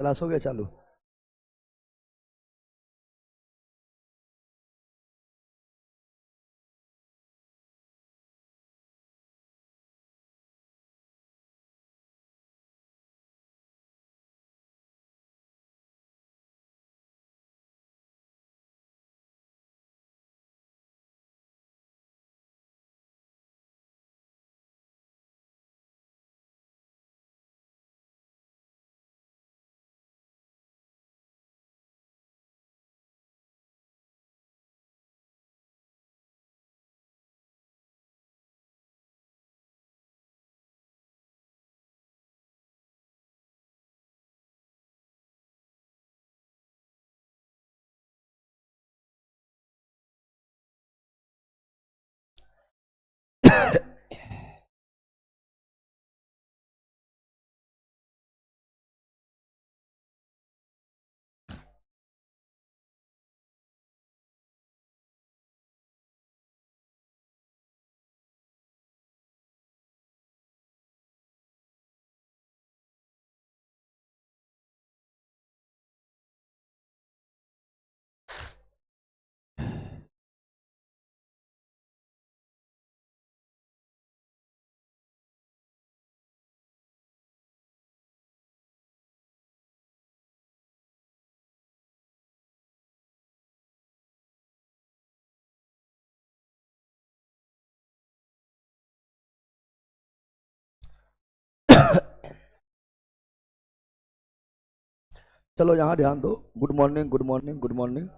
Class हो गया चालू। चलो यहाँ ध्यान दो। Good morning, good morning, good morning.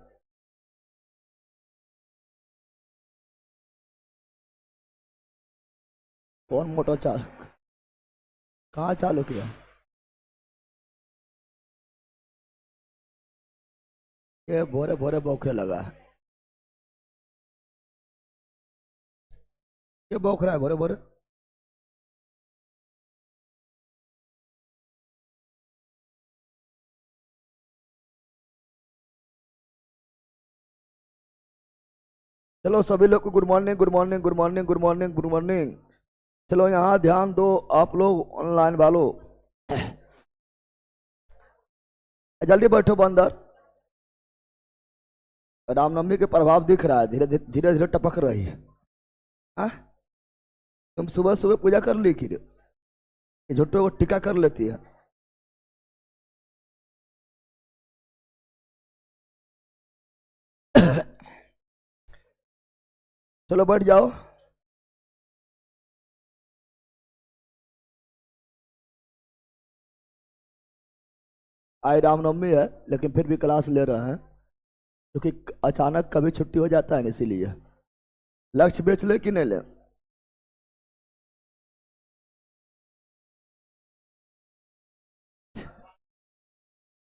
कौन मोटर चाल कहाँ चालू किया? ये भोरे भोरे बौखे लगा है। ये बौख रहा है भोरे भोरे। चलो सभी लोग को good morning, good morning, good morning, good morning, good morning. चलो यहाँ ध्यान दो आप लोग ऑनलाइन वालों। जल्दी बैठो बंदर। रामनवमी के प्रभाव दिख रहा है, धीरे धीरे धीरे टपक रही है। हाँ? तुम सुबह सुबह पूजा कर ली कि झुट्टो को टीका कर लेती है। चलो बैठ जाओ। आज रामनवमी है लेकिन फिर भी क्लास ले रहे हैं क्योंकि अचानक कभी छुट्टी हो जाता है ना, इसीलिए। लक्ष्य बेच ले कि नहीं ले?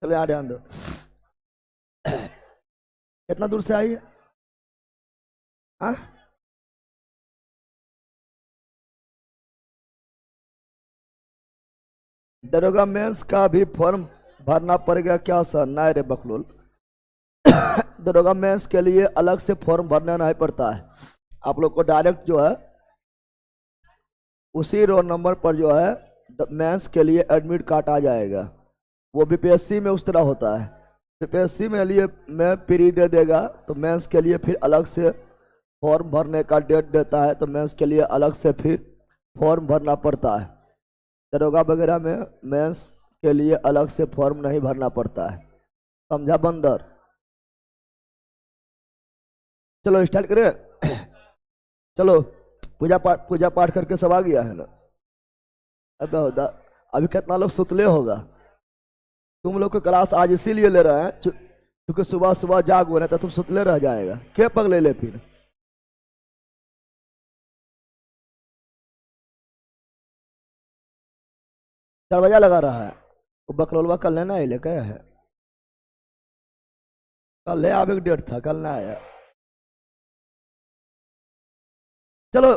चलो यहाँ ध्यान दो। कितना दूर से आई है? हाँ? दरोगा मेंस का भी फॉर्म भरना पड़ेगा क्या सर? नहीं रे बकलोल। दरोगा मेंस के लिए अलग से फॉर्म भरना नहीं पड़ता है। आप लोग को डायरेक्ट जो है उसी रोल नंबर पर जो है मेंस के लिए एडमिट कार्ड आ जाएगा। वो बीपीएससी में उस तरह होता है। बीपीएससी में लिए में प्री दे देगा तो मेंस के लिए फिर अलग से फॉर्म भरने का डेट देता है, तो मेंस के लिए अलग से फिर फॉर्म भरना पड़ता है। दरोगा वगैरह में मेंस के लिए अलग से फॉर्म नहीं भरना पड़ता है। समझा बंदर? चलो स्टार्ट करें। चलो पूजा पाठ करके सब आ गया है ना? अबे होदा, अभी कितना लोग सुतले होगा। तुम लोग को क्लास आज इसीलिए ले रहे हैं क्योंकि सुबह सुबह जागो नहीं तो तुम सुतले रह जाएगा। क्या पगले ले फिर? दरवाजा लगा रहा है। वो बकलोलवा कल लेना है, लेकर है। कल ले आवे डेट था, कल ना आया। चलो।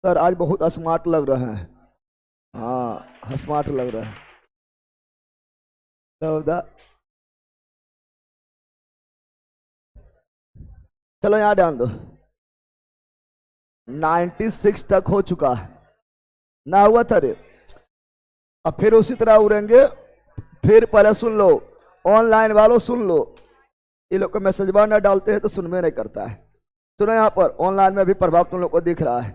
सर आज बहुत स्मार्ट लग रहे हैं। हाँ स्मार्ट लग रहा है। तो चलो यहाँ ध्यान दो। 96 तक हो चुका है। ना हुआ था रे। अब फिर उसी तरह उड़ेंगे। फिर पहले सुन लो, ऑनलाइन वालों सुन लो, ये लोग को मैसेज बार ना डालते हैं तो सुन में नहीं करता है। सुनो यहाँ पर ऑनलाइन में भी प्रभाव तुम लोग को दिख रहा है।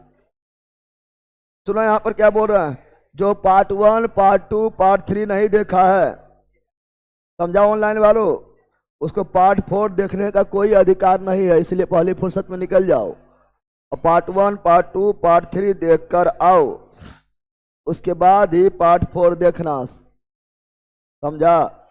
सुनो यहाँ पर क्या बोल रहे हैं, जो पार्ट 1 पार्ट 2 पार्ट 3 नहीं देखा है, समझाओ ऑनलाइन वालों, उसको पार्ट 4 देखने का कोई अधिकार नहीं है, इसलिए पहली फुर्सत में निकल जाओ और पार्ट 1 पार्ट 2 पार्ट 3 देख कर आओ, उसके बाद ही पार्ट 4 देखना, समझा।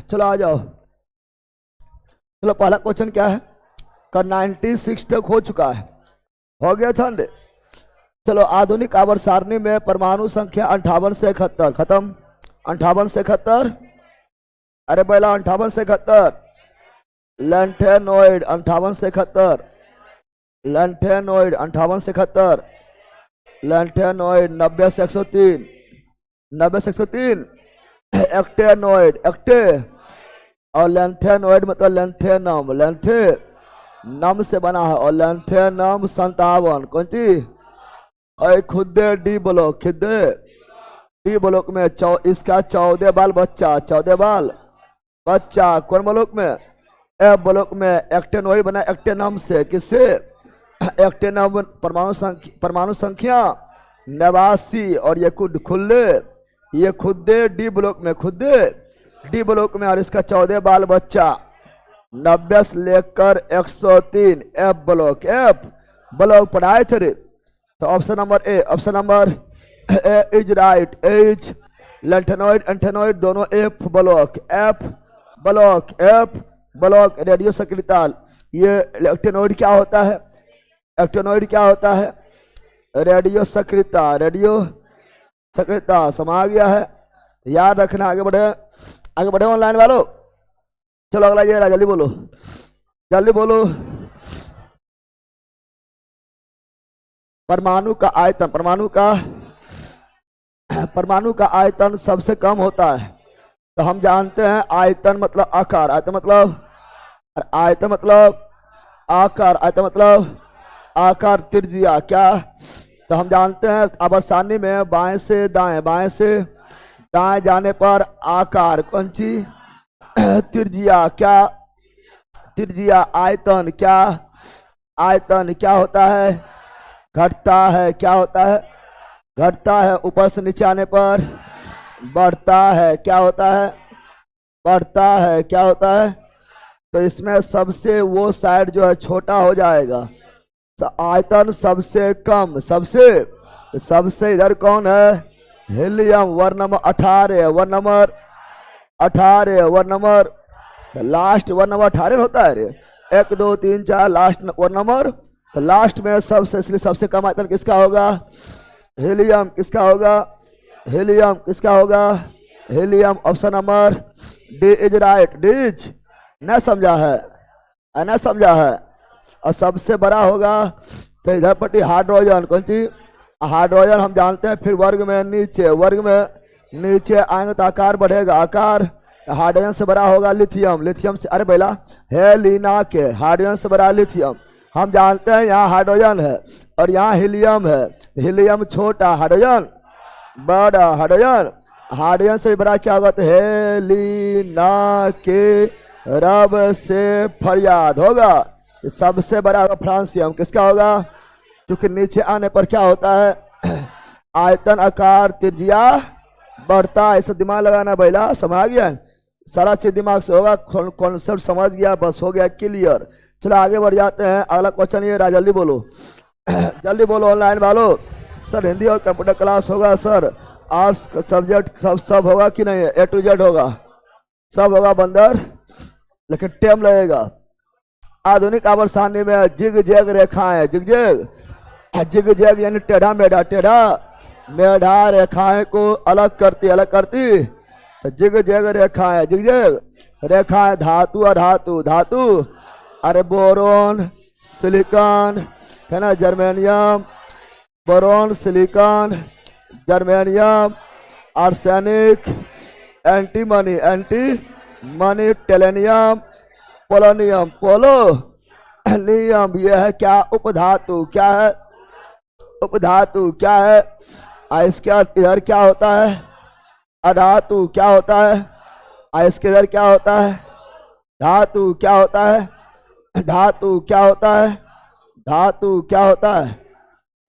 चलो आ जाओ। चलो पहला क्वेश्चन क्या है, का 96 तक हो चुका है, हो गया था ने? चलो आधुनिक आवर्त सारणी में परमाणु संख्या 58 से 71 खत्म। 58 से 71, अरे पहला 58 से 71, लेंथेनॉइड 58 से 71, लेंथेनॉइड 58 से 71, लेंथेनॉइड 90 से 103, 90 से 103, एक्टेनॉइड एक्टे, और लेंथेनॉइड मतलब लेंथेनम, लेंथे नम से बना है, और लेंथेनम 57 कौन सी, और खुदे डी ब्लॉक, खुदे डी ब्लॉक में इसका 14 बाल बच्चा, 14 बाल बच्चा कौन ब्लॉक में, ए ब्लॉक में एक्टेनॉइड बना एक्टेनम से, किससे, एक्टेनम परमाणु संख्या 89, और ये खुले ये खुदे डी ब्लॉक में, खुदे डी ब्लॉक में, और इसका 14 बाल बच्चा 90 से लेकर 103 एफ ब्लॉक, एफ ब्लॉक पढ़ाए थे रे। तो option number A, option number A is right, as lanthanoid एंथेनॉइड दोनों F block, F block, F block radio सक्रियता। ये एक्टेनॉइड क्या होता है, एक्टेनॉइड क्या होता है, रेडियो सक्रियता, रेडियो सक्रियता समा गया है, याद रखना। आगे बढ़े, आगे बढ़े ऑनलाइन वालों। चलो अगला ये, जल्दी बोलो, जल्दी बोलो। परमाणु का आयतन, परमाणु का आयतन सबसे कम होता है। तो हम जानते हैं आयतन मतलब आकार, आयतन मतलब आकार, आयतन मतलब आकार, त्रिज्या क्या। तो हम जानते हैं आवर्त सारणी में बाएं से दाएं, बाएं से दाएं जाने पर आकार कौन सी, त्रिज्या क्या, त्रिज्या आयतन क्या, आयतन क्या होता है, घटता है, क्या होता है, घटता है, ऊपर से नीचे आने पर बढ़ता है, क्या होता है, बढ़ता है, क्या होता है। तो इसमें सबसे वो साइड जो है छोटा हो जाएगा, आयतन सबसे कम, सबसे इधर कौन है, helium, word number 18, word number 18, word number last, word number 18 होता है रे, 1 2 3 4 लास्ट वर्ड नंबर तो लास्ट में सबसे, इसलिए सबसे कम आयतन किसका होगा? हीलियम। किसका होगा? हीलियम। किसका होगा? Helium. Option number D is right. डीज न समझा है, न समझा है। और सबसे बड़ा होगा तो इधर पट्टी हाइड्रोजन। कौन चीज? हाइड्रोजन हम जानते हैं। फिर वर्ग में नीचे, वर्ग में नीचे आएंगे तो आकार बढ़ेगा। आकार हाइड्रोजन से बड़ा होगा लिथियम। लिथियम से, अरे बेला है लीना के, हाइड्रोजन से बड़ा लिथियम। हम जानते हैं यहाँ हाइड्रोजन है और यहाँ हीलियम है। हीलियम छोटा, हाइड्रोजन बड़ा। हाइड्रोजन, हाइड्रोजन से बड़ा क्या होगा? तो हेलिना के रब से फरियाद होगा। सबसे बड़ा होगा फ्रांसियम। किसका होगा? क्योंकि नीचे आने पर क्या होता है? आयतन, आकार, त्रिज्या बढ़ता है। इसे दिमाग लगाना भैया, समझ गया? सारा चीज दिमाग से होगा। कॉन्सेप्ट समझ गया, बस हो गया क्लियर। चलो आगे बढ़ जाते हैं। अगला क्वेश्चन ये रहा, जल्दी बोलो जल्दी बोलो ऑनलाइन वालों। सर हिंदी और कंप्यूटर क्लास होगा सर? आर्ट्स सब्जेक्ट सब होगा कि नहीं? ए टू जेड होगा, सब होगा बंदर, लेकिन टाइम लगेगा। आधुनिक आवर्त सारणी में जिग जैग रेखाएं, जिग जैग, जिग जैग यानी टेढ़ा मेढ़ा, टेढ़ा मेढ़ा रेखाएं को अलग करती तो जिग जैग रेखाएं, जिग जैग रेखाएं। धातु और धातु, धातु अरे बोरोन, सिलिकॉन है ना, germanium, boron, silicon, germanium, arsenic, antimony, antimony, tellurium, polonium, polonium. यह है क्या? उपधातु। क्या है? उपधातु। क्या है? इसके इधर क्या होता है? अधातु। क्या होता है? इसके इधर क्या होता है? धातु। क्या होता है? धातु। क्या होता है? धातु। क्या होता है?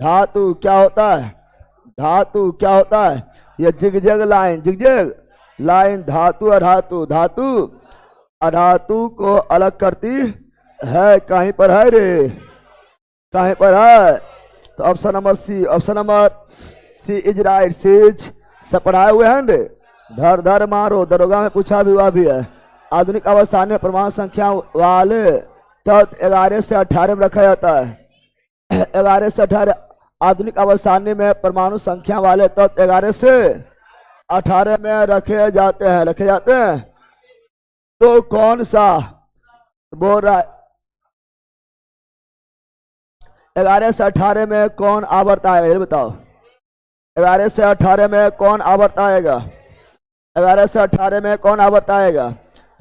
धातु। क्या होता है? धातु। क्या होता है? ये जिगजैग लाइन, जिगजैग लाइन धातु अधातु, धातु अधातु को अलग करती है। कहीं पर है रे? कहीं पर है? तो option number C, option number C is right. सीज से पढ़ाए हुए हैं रे? धर धर मारो, दरोगा में पूछा भी हुआ भी है। आधुनिक आवर्त सारणी में परमाणु संख्या वाले तत्व 11 से 18 में रखा जाता है। 11 से 18 आधुनिक आवर्त सारणी में परमाणु संख्या वाले तत्व 11 से 18 में रखे जाते हैं, रखे जाते हैं। तो कौन सा बोल रहा है? 11 से 18 में कौन आवर्त आएगा ये बताओ? 11 से 18 में कौन आवर्त आएगा? 11 से 18 में कौन आवर्त आएगा?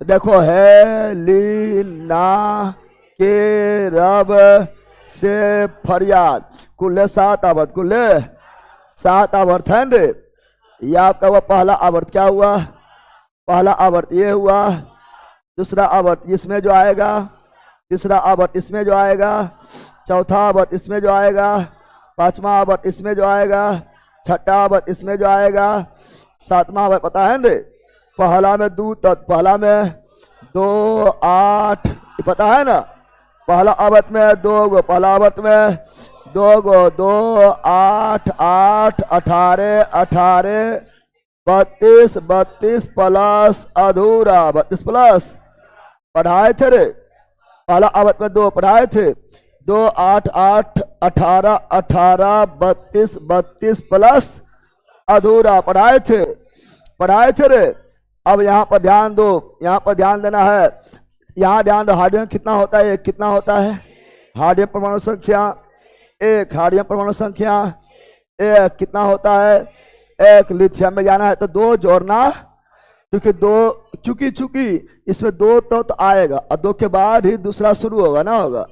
तो देखो है लीना के रब से फरियाद। कुल 7 आवर्त, कुल 7 आवर्त है रे। ये आपका हुआ पहला आवर्त। क्या हुआ? पहला आवर्त ये हुआ। दूसरा आवर्त इसमें जो आएगा, तीसरा आवर्त इसमें जो आएगा, चौथा आवर्त इसमें जो आएगा, पांचवा आवर्त इसमें जो आएगा, छठा आवर्त इसमें जो आएगा, सातवां आवर्त पता है रे? पहला में 2 तत्व, पहला में 2 8, पता है ना? पहला आवर्त में 2 गो, पहला आवर्त में 2 गो, 2 8 8 18 18 32 32 प्लस अधूरा 32 प्लस पढ़ाए थे रे। पहला आवर्त में 2 पढ़ाए थे, 2 8 8 18 18 32 32 प्लस अधूरा पढ़ाए थे, पढ़ाए थे रे। अब यहाँ पर ध्यान दो, यहाँ पर ध्यान देना है। यहाँ ध्यान दो, हाइड्रोजन कितना होता है? एक कितना होता है? हाइड्रोजन परमाणु संख्या 1, हाइड्रोजन परमाणु संख्या 1 कितना होता है? 1। लिथियम में जाना है तो 2 जोड़ना, क्योंकि इसमें 2 तो आएगा और 2 के बाद ही दूसरा शुरू होगा ना, होगा।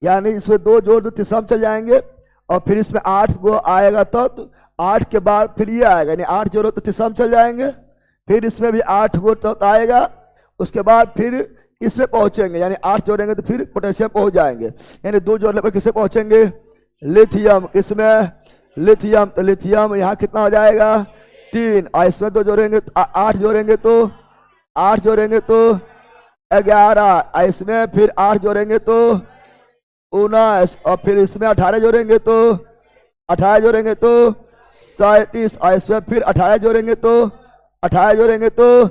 यानी इसमें 2 जोड़ दो, तीसरा में चल जाएंगे और फिर इसमें 8 गो आएगा तो 8 के बाद फिर ये आएगा, यानी 8 जोड़ो तो तीसरा में चल जाएंगे। फिर इसमें भी 8 गो तो आएगा, उसके बाद फिर इसमें पहुंचेंगे, यानी 8 जोड़ेंगे तो फिर पोटेशियम पहुंच जाएंगे। यानी 2 जोड़ने पर किसे पहुंचेंगे? लिथियम। किसमें? लिथियम। तो लिथियम यहाँ कितना हो जाएगा? 3। और इसमें 2 जोड़ेंगे तो 8 जोड़ेंगे तो 8 जोड़ेंगे तो 11। इसमें फिर 8 जोड़ेंगे तो 19 और फिर इसमें 18 जोड़ेंगे तो 18 जोड़ेंगे तो 37 और इसमें फिर 18 जोड़ेंगे तो 18 जोड़ेंगे तो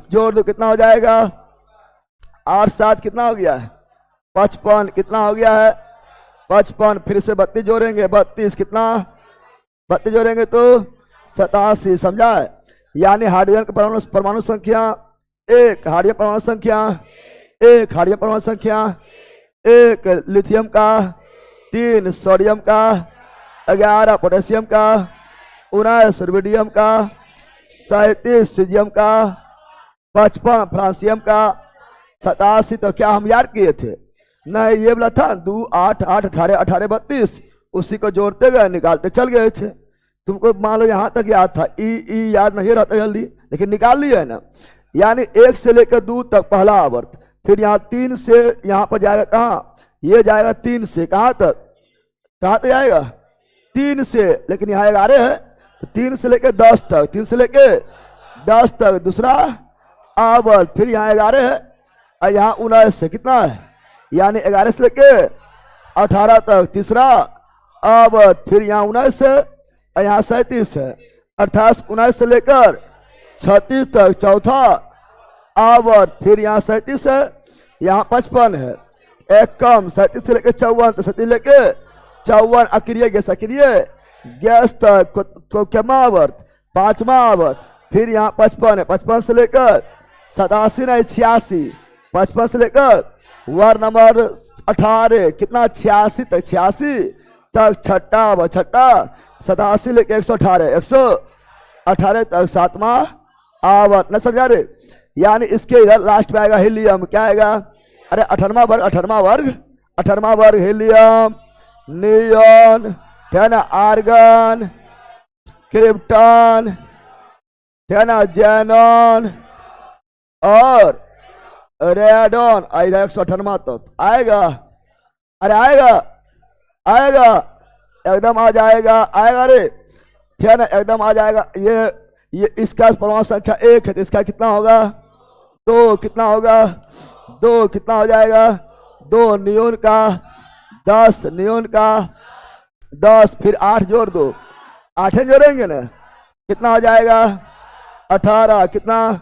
जोड़ दो, कितना हो जाएगा? 8 7 कितना हो गया है? 55। कितना हो गया है? 55, फिर से 32 जोड़ेंगे, 32 कितना, 32 जोड़ेंगे तो 87, समझा है। यानी हाइड्रोजन का परमाणु संख्या 1, हाइड्रोजन परमाणु संख्या 1, हाइड्रोजन परमाणु संख्या 1, लिथियम का 3, सोडियम का 11, पोटेशियम का 19, रुबिडियम का 37, सीजियम का 55, फ्रांसियम का 87। तो क्या हम याद किए थे? नहीं, ये बोला था 2, 8, 8, 18, 18, 32, उसी को जोड़ते गए, निकालते चल गए थे। तुमको मान लो यहाँ तक याद था, ई याद नहीं रहता जल्दी, लेकिन निकाल लिया है ना। यानी 1 से लेकर 2 तक पहला आवर्त, फिर यहाँ 3 से यहाँ पर जाएगा कहाँ, ये जाएगा 3 से कहाँ तक, कहाँ तक जाएगा 3 से, लेकिन यहाँ 11 है तो 3 से लेकर 10 तक, 3 से लेकर 10 तक दूसरा आवर्त, फिर यहाँ 11 है और यहाँ 19 से कितना है, यानी 11 से लेकर 18 तक तीसरा आवर्त, फिर यहाँ 19 से और यहाँ 37 है, अर्थात 19 से लेकर 36 तक चौथा आवर्त, फिर यहाँ 37 है, यहाँ 55 है, एक कम 37 से लेकर 54, तो 37 लेकर 54 अक्रिय गैस तक क्या आवर्त, 5वां आवर्त, फिर यहाँ 55 है, 55 से लेकर 87 नहीं 86, 55 से लेकर वार्ड नंबर 18 कितना 86 तक, 86 तक छठा आवर्त, छठा 87 लेकर 118, 118 तक 7वां आवर्त, न समझा रे। यानी इसके इधर लास्ट में आएगा हीलियम, क्या आएगा, अरे 18वां वर्ग, 18वां वर्ग हीलियम, नियॉन, है ना, आर्गन, क्रिप्टन, है ना, जेनॉन और रेडॉन, इधर 118वां तक आएगा, अरे आएगा एकदम आ जाएगा, आएगा रे, ठीक है ना, एकदम आ जाएगा। ये इसका परमाणु संख्या 1 है तो इसका कितना होगा 2, कितना होगा 2, कितना हो जाएगा 2, नियोन का 10, नियोन का 10, फिर 8 जोड़ दो, 8 जोड़ेंगे ना, कितना हो जाएगा 18, कितना,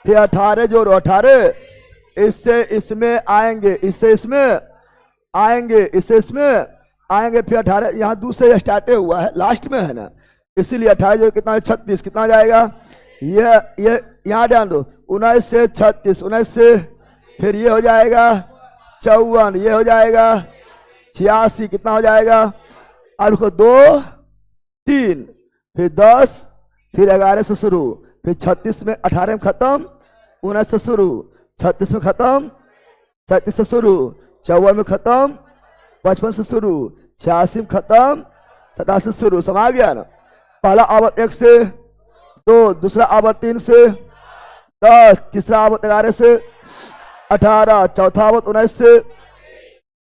फिर 18 जोड़ो, 18 इससे इसमें आएंगे, इससे इसमें आएंगे, इससे इसमें आएंगे, फिर 18 यहाँ दूसरे स्टार्ट हुआ है, लास्ट में है ना, इसीलिए 18 जोड़ कितना है 36, कितना जाएगा, ये यहाँ ध्यान दो, 19 से 36, 19 से फिर ये हो जाएगा 54, ये हो जाएगा 86, कितना हो जाएगा, अब को 2, 3, फिर 10, फिर 11 से शुरू, फिर 36 में 18 में खत्म, 19 से शुरू, 36 में खत्म, 37 से शुरू, 54 में खत्म, 55 से शुरू, 86 में खत्म, 87 से शुरू, समा गया ना। पहला आवर्त 1 से 2, दूसरा आवर्त 3 से 10, तीसरा आवर्त 11 से 18, चौथा आवर्त 19 से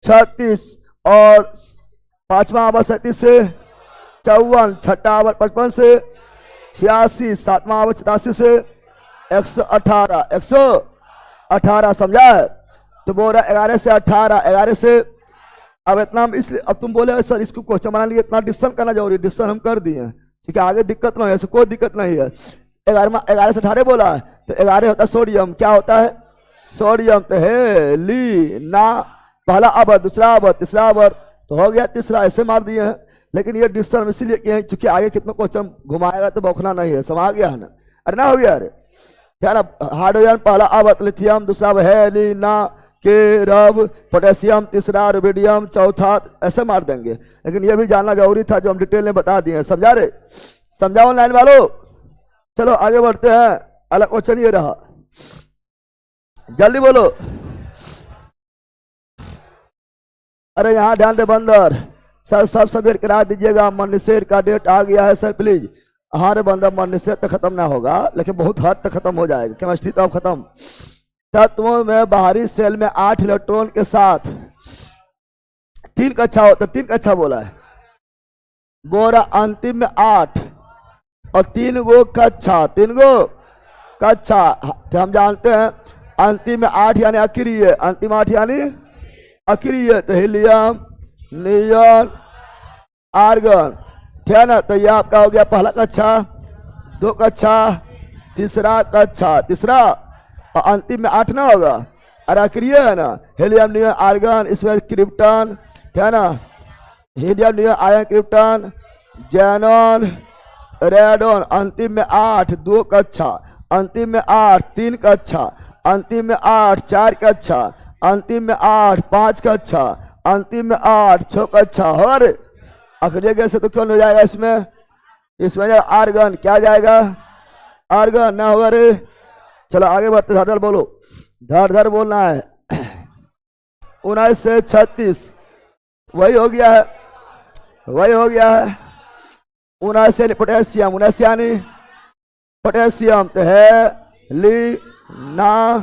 36 और पांचवा आवर्त 37 से 54, छठा आवर्त 55 से 86, सातवां आवर्त 87 से 118, 118 समझा है। तो बोल रहा 11 से 18, 11 से, अब इतना इसलिए अब तुम बोले सर इसको क्वेश्चन बनाने के लिए इतना डिस्कशन करना जरूरी, डिस्कशन हम कर दिए हैं, ठीक है, आगे दिक्कत नहीं है, ऐसे कोई दिक्कत नहीं है। 11 से 18 बोला है तो 11 होता है सोडियम, क्या होता है सोडियम, तो है ली ना, पहला आवर्त, दूसरा आवर्त, तीसरा आवर्त, तो हो गया तीसरा, ऐसे मार दिए हैं। लेकिन ये डिस्कशन इसीलिए किए हैं चूंकि आगे कितना क्वेश्चन घुमाएगा तो बौखना नहीं है, समा गया है ना, अरे ना हो गया, अरे क्या ना, हाइड्रोजन पहला आवर्त लिथियम, दूसरा है ना के रब, पोटेशियम तीसरा, रुबिडियम चौथा, ऐसे मार देंगे। लेकिन ये भी जानना जरूरी था जो हम डिटेल में बता दिए, समझा रे, समझा ऑनलाइन वालों। चलो आगे बढ़ते हैं, अलग क्वेश्चन ये रहा, जल्दी बोलो। अरे यहाँ ध्यान दे बंदर, सर सब सबमिट करा दीजिएगा, मनीषेर का डेट आ गया है सर प्लीज। हाँ रे बंदर, मनीषेर तक खत्म ना होगा लेकिन बहुत हद तक खत्म हो जाएगा, केमिस्ट्री तो अब खत्म। तत्वों में बाहरी सेल में 8 इलेक्ट्रॉन के साथ 3 कक्षा होता है, 3 कक्षा बोला है, बोरा अंतिम में 8 और 3 गो कक्षा, 3 गो कक्षा, तो हम जानते हैं अंतिम में 8 यानी अक्रिय, अंतिम 8 यानी अक्रिय, तो हीलियम, नियॉन, आर्गन, ठीक है ना। तो ये आपका हो गया पहला कक्षा, 2 कक्षा, तीसरा कक्षा, तीसरा, और अंतिम में 8 ना होगा, और अक्रिय है ना, हीलियम, नियॉन, आर्गन, इसमें क्रिप्टन, ठीक है ना, helium, neon, iron, krypton, xenon, radon. अंतिम में 8, 2 का अच्छा। अंतिम में 8, 3 का अच्छा। अंतिम में 8, 4 का अच्छा। अंतिम में 8, 5 का अच्छा। अंतिम में 8, 6 का अच्छा। और आखिरी जगह से तो क्यों नहीं जाएगा इसमें? इसमें जाएगा आर्गन। क्या जाएगा? आर्गन ना होगा रे। चलो आगे बढ़ते, धर धर बोलो, धर धर बोलना है। 19 से 36 वही हो गया है, वही हो गया है। 19 से पोटेशियम, 19 यानी पोटेशियम तो है ली ना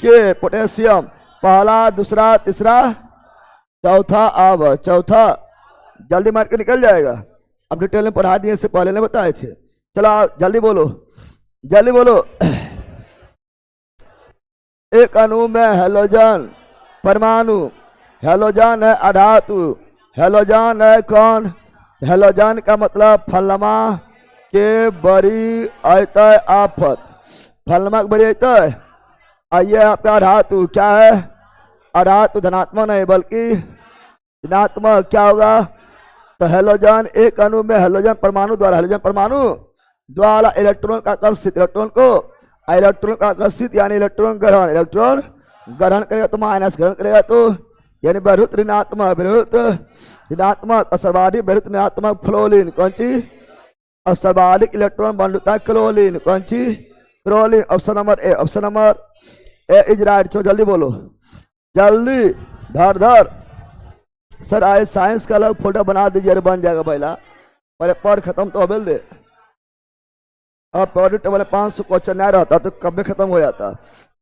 के पोटेशियम। पहला, दूसरा, तीसरा, चौथा। अब चौथा जल्दी मार के निकल जाएगा। अब डिटेल में पढ़ा दिए, इससे पहले ने बताए थे। चलो आप जल्दी बोलो, जल्दी बोलो। एक अणु में हेलोजन परमाणु, हेलोजन है अधातु, हेलोजन है कौन? हेलोजन का मतलब फलमा के बड़ी अतः आफत, फलमा के बड़ी अतः। आइए आपका धातु क्या है? अधातु धनात्मक नहीं बल्कि ऋणात्मक। क्या होगा? तो हेलोजन, एक अणु में हेलोजन परमाणु द्वारा, हेलोजन परमाणु द्वारा इलेक्ट्रॉन का आकर्षित, इलेक्ट्रॉन को, इलेक्ट्रॉन का आकर्षित यानी इलेक्ट्रॉन ग्रहण, इलेक्ट्रॉन ग्रहण करेगा तो माइनस, ग्रहण करेगा तो यानी बहुत ऋणात्मक, बहुत ऋणात्मक। और सर्वाधिक बहुत ऋणात्मक फ्लोरीन। कौन चीज? और सर्वाधिक इलेक्ट्रॉन बंधुता क्लोरीन। कौन चीज? Chlorine. Option number A, option number A is right. चलो जल्दी बोलो, जल्दी, धर धर। सर आए साइंस का अलग फोटो बना दीजिए, बन जाएगा। पहले पढ़ खत्म तो अबेल दे। अब प्रोडक्ट टेबल 500 क्वेश्चन नहीं रहता तो कब भी खत्म हो जाता।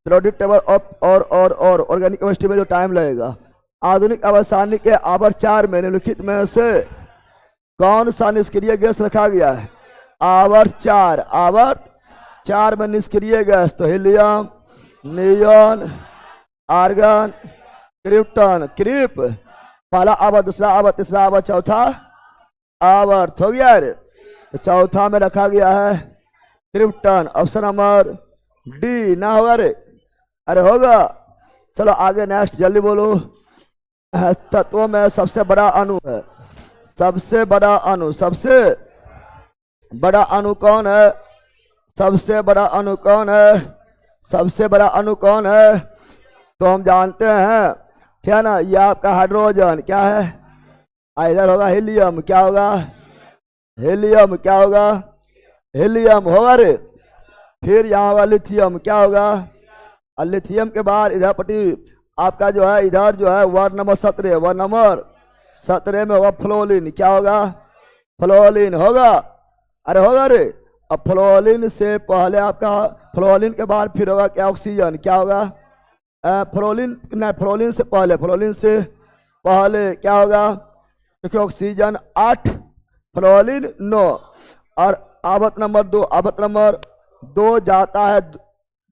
प्रोडक्ट टेबल और ऑर्गेनिक केमिस्ट्री में जो टाइम लगेगा। आधुनिक अवसानिक के आवर्त 4 में निम्नलिखित में से कौन सा निष्क्रिय गैस रखा गया है? आवर्त 4, आवर्त 4 में निष्क्रिय गैस तो हीलियम, नियॉन, आर्गन, क्रिप्टन। क्रिप पहला आवर्त, दूसरा आवर्त, तीसरा आवर्त, चौथा आवर्त। हो गया रे। तो चौथा में रखा गया है क्रिप्टन। ऑप्शन नंबर डी ना होगा रे? अरे होगा। चलो आगे नेक्स्ट जल्दी बोलो। तत्वों में सबसे बड़ा अणु है, सबसे बड़ा अणु, सबसे बड़ा अणु कौन है? सबसे बड़ा अणु कौन है? सबसे बड़ा अणु कौन है? तो हम जानते हैं, ठीक है ना, ये आपका हाइड्रोजन। क्या है? इधर होगा हीलियम। क्या होगा? हीलियम। क्या होगा? हीलियम होगा रे। फिर यहाँ होगा लिथियम। क्या होगा? और लिथियम के बाद इधर पट्टी आपका जो है, इधर जो है वार्ड नंबर 17, वार्ड नंबर 17 में होगा फ्लोरीन। क्या होगा? फ्लोरीन होगा। अरे होगा रे। अब फ्लोरीन से पहले आपका, फ्लोरीन के बाद फिर होगा क्या? ऑक्सीजन। क्या होगा? फ्लोरीन नहीं, फ्लोरीन से पहले, फ्लोरीन से पहले क्या होगा? क्योंकि ऑक्सीजन 8, फ्लोरीन 9। और आवर्त नंबर 2, आवर्त नंबर 2 जाता है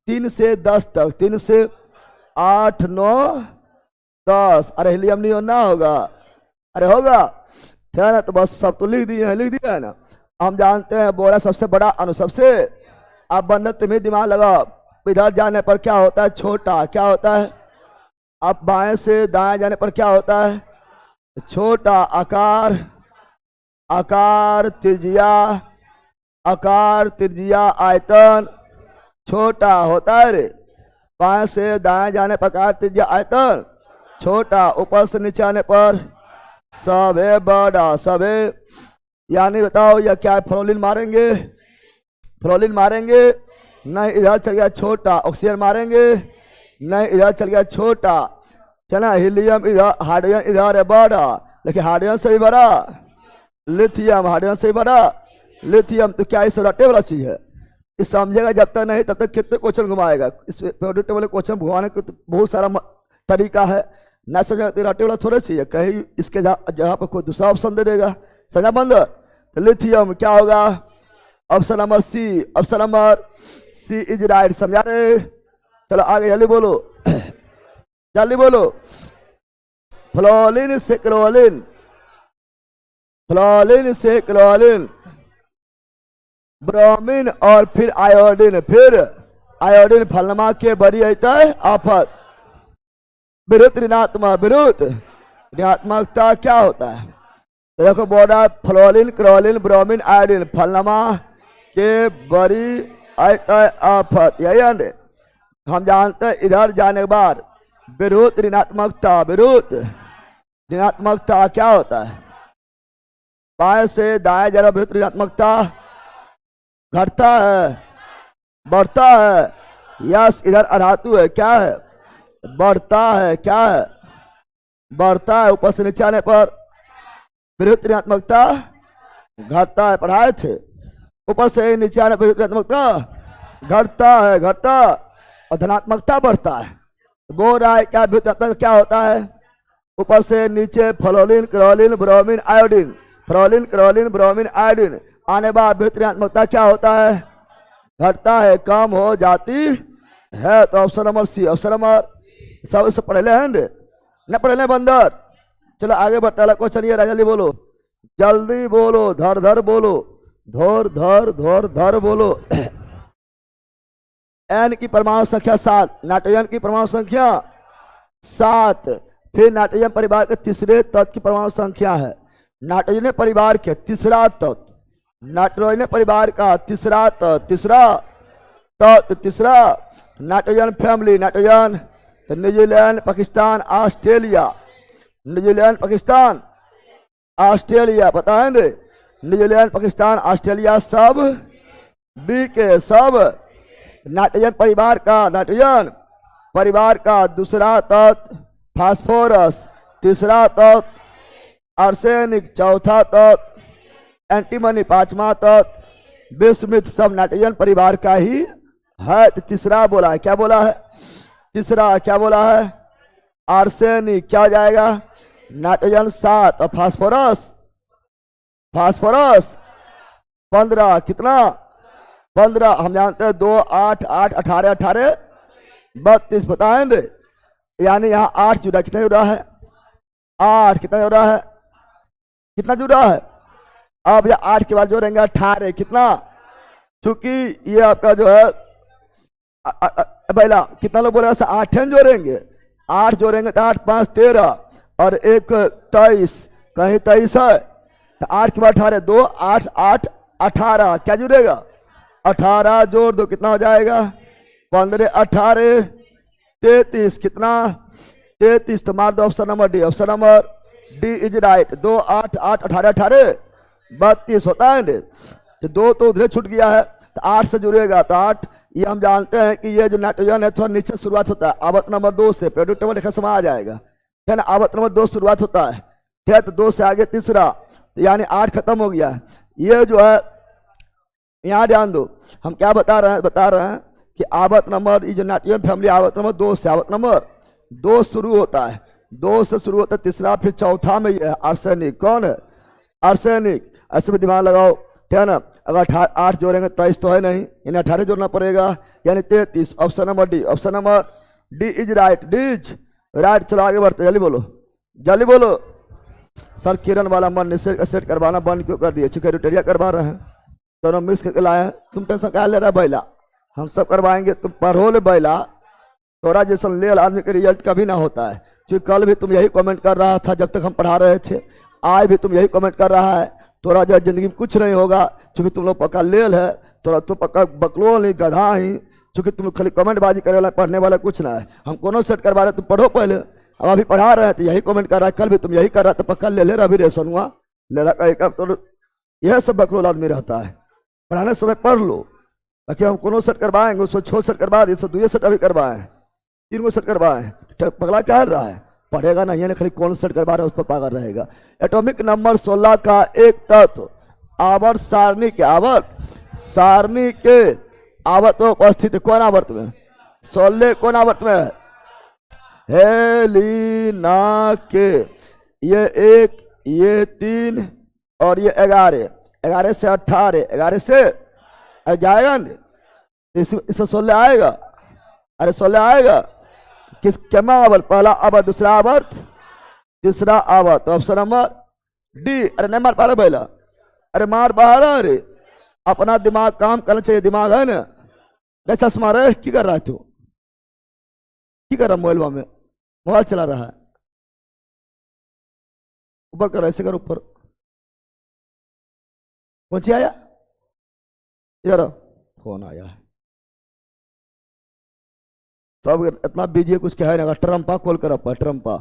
3 से 10 तक, 3 से 8, 9, 10। अरे हीलियम नहीं ना होगा? अरे होगा, ठीक है ना। तो बस सब तो लिख दिए हैं, लिख दिया है ना। हम जानते हैं बोरा सबसे बड़ा अणु, सबसे। अब बंदर तुम्हें दिमाग लगाओ, इधर जाने पर क्या होता है? छोटा। क्या होता है? अब बाएं से दाएं जाने पर क्या होता है? छोटा। आकार, आकार, त्रिज्या, आकार, त्रिज्या, आयतन छोटा होता है रे। बाएं से दाएं जाने पर आकार, त्रिज्या, आयतन छोटा। ऊपर से नीचे आने पर सब है बड़ा, सब है। यानी बताओ यह क्या है? फ्लोरीन मारेंगे, फ्लोरीन मारेंगे नहीं, इधर चल गया छोटा। ऑक्सीजन मारेंगे नहीं, इधर चल गया छोटा। चला हीलियम इधर, हाइड्रोजन इधर है बड़ा, लेकिन हाइड्रोजन से भी बड़ा लिथियम, हाइड्रोजन से भी बड़ा लिथियम। तो क्या इस रट्टे वाला चीज है? इस समझेगा जब तक नहीं तब तक कितने क्वेश्चन घुमाएगा। इस प्रोडक्ट वाले क्वेश्चन घुमाने का तो बहुत सारा तरीका है। ना समझ रट्टे वाला थोड़ा चाहिए, कहीं इसके जगह पर कोई दूसरा ऑप्शन दे देगा। समझा बंद? तो लिथियम क्या होगा? Option number C, option number C is right. समझा रहे? चलो आगे जल्दी बोलो, जल्दी बोलो। फ्लोरीन से क्लोरीन, फ्लोरीन से क्लोरीन, ब्रोमीन और फिर आयोडीन, फिर आयोडीन फलमा के बरी आता है आफत। विरुद्ध ऋणात्मक, विरुद्ध ऋणात्मकता क्या होता है? तो देखो बोर्डा फ्लोरिन क्रोलिन ब्रोमीन आयोडीन फलनमा के बड़ी आफत, यही है। हम जानते हैं इधर जाने के बाद विरुद्ध ऋणात्मकता, विरुद्ध ऋणात्मकता क्या होता है? बाएं से दाएं जरा विरुद्ध ऋणात्मकता घटता है, बढ़ता है। यस, इधर अधातु है, क्या है? बढ़ता है, क्या है? बढ़ता है। ऊपर से नीचे आने पर विरुद्ध ऋणात्मकता घटता है, पढ़ाए थे। ऊपर से नीचे आने पर विरुद्ध ऋणात्मकता घटता है, घटता, और धनात्मकता बढ़ता है। बोल रहा है क्या विरुद्ध ऋणात्मकता क्या होता है? ऊपर से नीचे fluorine chlorine bromine iodine, fluorine chlorine bromine iodine आने बाद विरुद्ध ऋणात्मकता क्या होता है? घटता है, कम हो जाती है। तो option number C, option number सब इससे पढ़े ले हैं न पढ़े ले बंदर। चलो आगे बढ़ता है क्वेश्चन ये, जल्दी बोलो, जल्दी बोलो, धर धर बोलो, धोर धर धोर धर बोलो। एन की परमाणु संख्या 7, नाइट्रोजन की परमाणु संख्या 7। फिर नाइट्रोजन परिवार के तीसरे तत्व की परमाणु संख्या है। नाइट्रोजन परिवार के तीसरा तत्व, नाइट्रोजन परिवार का तीसरा तत्व, तीसरा तत्व, तीसरा nitrogen family, nitrogen New Zealand Pakistan Australia, New Zealand Pakistan Australia, पता है रे? न्यूजीलैंड पाकिस्तान ऑस्ट्रेलिया सब बी के सब नाइट्रोजन परिवार का, नाइट्रोजन परिवार का दूसरा तत्व फास्फोरस, तीसरा तत्व आर्सेनिक, चौथा तत्व एंटीमनी, पांचवा तत्व बिस्मिथ, सब नाइट्रोजन परिवार का ही है। तो तीसरा बोला है, क्या बोला है? तीसरा क्या बोला है? आर्सेनिक, क्या हो जाएगा? नाइट्रोजन 7 और फास्फोरस, फास्फोरस 15, कितना? 15। हम जानते हैं 2 8 8 18 18 32, पता है रे? यानी यहाँ 8 जुड़ा, कितना जुड़ा है? 8, कितना जुड़ा है? कितना जुड़ा है? अब ये 8 के बाद जोड़ेंगे 18, कितना? चूंकि ये आपका जो है पहला कितना लोग बोले 8 जोड़ेंगे, 8 जोड़ेंगे तो 8 5 13 और 1 23, कहीं 23 है तो 8 के बाद 18, 2 8 8 18, क्या जुड़ेगा? 18 जोड़ दो, कितना हो जाएगा? 15 18 33, कितना? 33। तो मार दो option number D, option number D is right. 2 8 8 18 18 32 होता है ना? तो 2 तो उधर छूट गया है, तो 8 से जुड़ेगा तो 8। ये हम जानते हैं कि ये जो नाइट्रोजन है थोड़ा नीचे शुरुआत होता है, आवत नंबर 2 से, प्रेडिक्टेबल लिखा समय आ जाएगा, है ना? आवत नंबर 2 शुरुआत होता है, ठीक है? तो 2 से आगे तीसरा, तो यानी 8 खत्म हो गया है। ये जो है यहाँ ध्यान दो, हम क्या बता रहे हैं कि आवत नंबर, ये जो नाइट्रोजन फैमिली आवत नंबर 2 से, आवत नंबर 2 शुरू होता है, 2 से शुरू होता है तीसरा, फिर चौथा में ये है आर्सेनिक। कौन है? आर्सेनिक। ऐसे में दिमाग लगाओ, ठीक है ना? अगर 8 जोड़ेंगे 23 तो है नहीं, यानी 18 जोड़ना पड़ेगा, यानी 33। Option number D, option number D is right, D is right. चलो आगे बढ़ते, जल्दी बोलो, जल्दी बोलो। सर किरण वाला मन सेट करवाना बंद क्यों कर दिए? चूंकि रुटेरिया करवा रहे हैं, दोनों मिक्स करके लाए हैं। तुम टेंशन क्या ले रहा है बैला? हम सब करवाएंगे, तुम पढ़ो ले बैला। तोरा जैसा लेल आदमी के रिजल्ट कभी ना होता है। क्योंकि कल भी तुम यही कमेंट कर रहा था जब तक हम पढ़ा रहे थे, आज भी तुम यही कमेंट कर रहा है। तोरा जो जिंदगी में कुछ नहीं होगा, क्योंकि तुम लोग पक्का लेल है, तोरा तो पक्का बकलो नहीं, गधा ही। क्योंकि तुम खाली कमेंट बाजी करे वाला, पढ़ने वाला कुछ ना है। हम कोनो सेट करवा रहे, तुम पढ़ो पहले। अब अभी पढ़ा रहे थे, यही कमेंट कर रहा है, कल भी तुम यही कर रहा था, पक्का ले ले रहा, अभी रेशन हुआ ले रहा। तो यह सब बकलोल आदमी रहता है। पढ़ाने समय पढ़ लो, बाकी हम कोनो सेट करवाएंगे, उसमें 6 सेट करवा दिए, 2 सेट अभी करवाए, 3 सेट करवाए। पगला क्या कर रहा है? पढ़ेगा ना, ये खाली कौन सेट करवा रहा है उस पर पागल रहेगा। एटॉमिक नंबर 16 का एक तत्व आवर्त सारणी के, आवर्त सारणी के आवर्त में उपस्थित है। कौन आवर्त में? 16 कौन आवर्त में है? हेलिना के। ये 1, ये 3 और ये 11, 11 से 18, 11 से जाएगा ना, इसमें 16 आएगा। अरे 16 आएगा। किस क्या आवर्त? पहला आवर्त, दूसरा आवर्त, तीसरा आवर्त। Option number D. अरे नहीं मार पा रहे पहला, अरे मार बाहर। अरे अपना दिमाग काम करना चाहिए, दिमाग है ना? नहीं चश्मा रहे, की कर रहा है तू? की कर रहा मोबाइल में? मोबाइल चला रहा है, ऊपर कर, ऐसे कर ऊपर। कौन सी आया? इधर आओ, फोन आया है। सब इतना बिजी है, कुछ कहे नहीं। ट्रम्पा खोल कर रखा है, ट्रम्पा।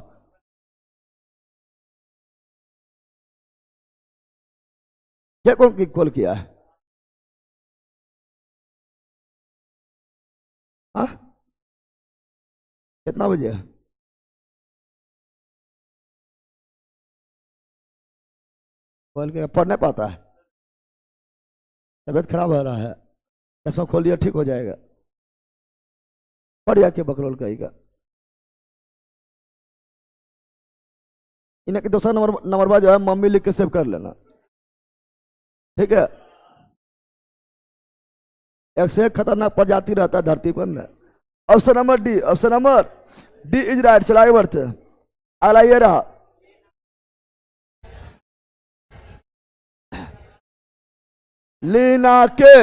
क्या कौन की खोल किया है? हाँ, कितना बजे है? खोल के पढ़ नहीं पाता है, तबियत खराब हो रहा है। चश्मा खोल दिया, ठीक हो जाएगा। पढ़ जाके बकरोल कहेगा। इन्हें कि दूसरा नंबर जो है मम्मी लिख के सेव कर लेना, ठीक है? एक से एक खतरनाक प्रजाति रहता है धरती पर न। Option number D, option number D is right. चला आगे बढ़ते हैं। अगला ये रहा, लीना के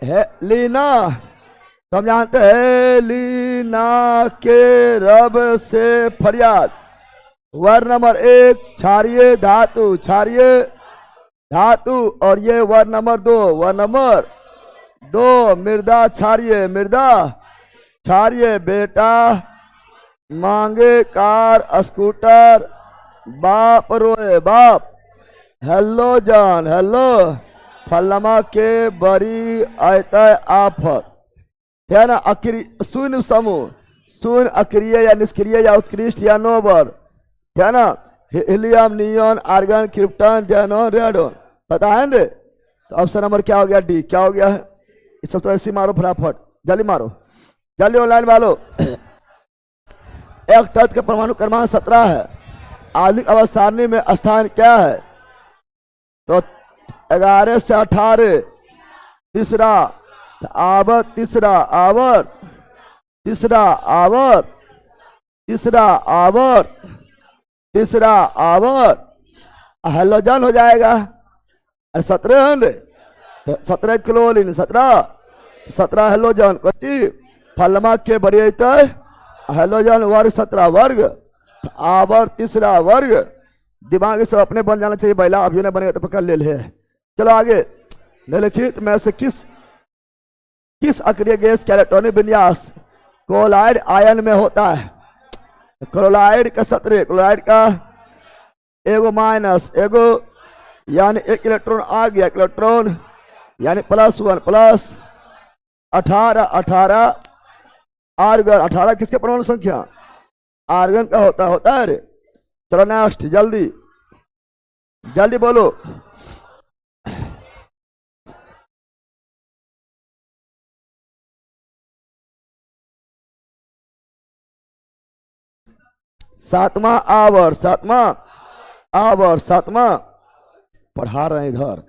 है, लीना तो हम जानते हैं, लीना के रब से फरियाद। वर्ड नंबर एक क्षारीय धातु, क्षारीय धातु। और ये वर्ड नंबर दो, वर्ड नंबर दो मृदा क्षारीय, मृदा क्षारीय। बेटा मांगे कार स्कूटर, बाप रोए बाप। हेलो जान हेलो, फलमा के बड़ी आयता आफत, है ना? शून्य समूह, शून्य अक्रिय या निष्क्रिय या उत्कृष्ट या नोबल, है ना? Helium, neon, argon, krypton, xenon, radon. पता है ना? तो ऑप्शन नंबर क्या हो गया? डी। क्या हो गया है? इस सब तो ऐसे मारो फटाफट, जल्दी मारो, जल्दी ऑनलाइन वालो। एक तत्व का परमाणु क्रमांक 17 है। आधुनिक अवस्था सारणी में स्थान क्या है? तो 11 से 18, तीसरा आवर्त, तीसरा आवर्त, तीसरा आवर्त, तीसरा आवर्त, तीसरा आवर्त। हेलोजन हो जाएगा। अरे 17 तो 17 क्लोरीन, 17 हेलोजन कच्ची। फलमा के बरियत हेलोजन वर्ग 17 वर्ग, आवर्त तीसरा वर्ग। दिमाग से अपने बन जाना चाहिए, बैला अभी नहीं बनेगा तो पकड़ ले ले। चलो आगे। निम्नलिखित में से किस अक्रिय गैस का इलेक्ट्रॉनिक विन्यास क्लोराइड आयन में होता है? क्लोराइड का 17, क्लोराइड का एगो माइनस एगो, यानी एक इलेक्ट्रॉन आ गया, इलेक्ट्रॉन यानी +1 प्लस 18, 18 आर्गन। 18 किसके परमाणु संख्या? आर्गन का होता है रे। चलो नेक्स्ट, जल्दी जल्दी बोलो। सातवां आवर, सातवां आवर, सातवां। पढ़ा रहे हैं इधर,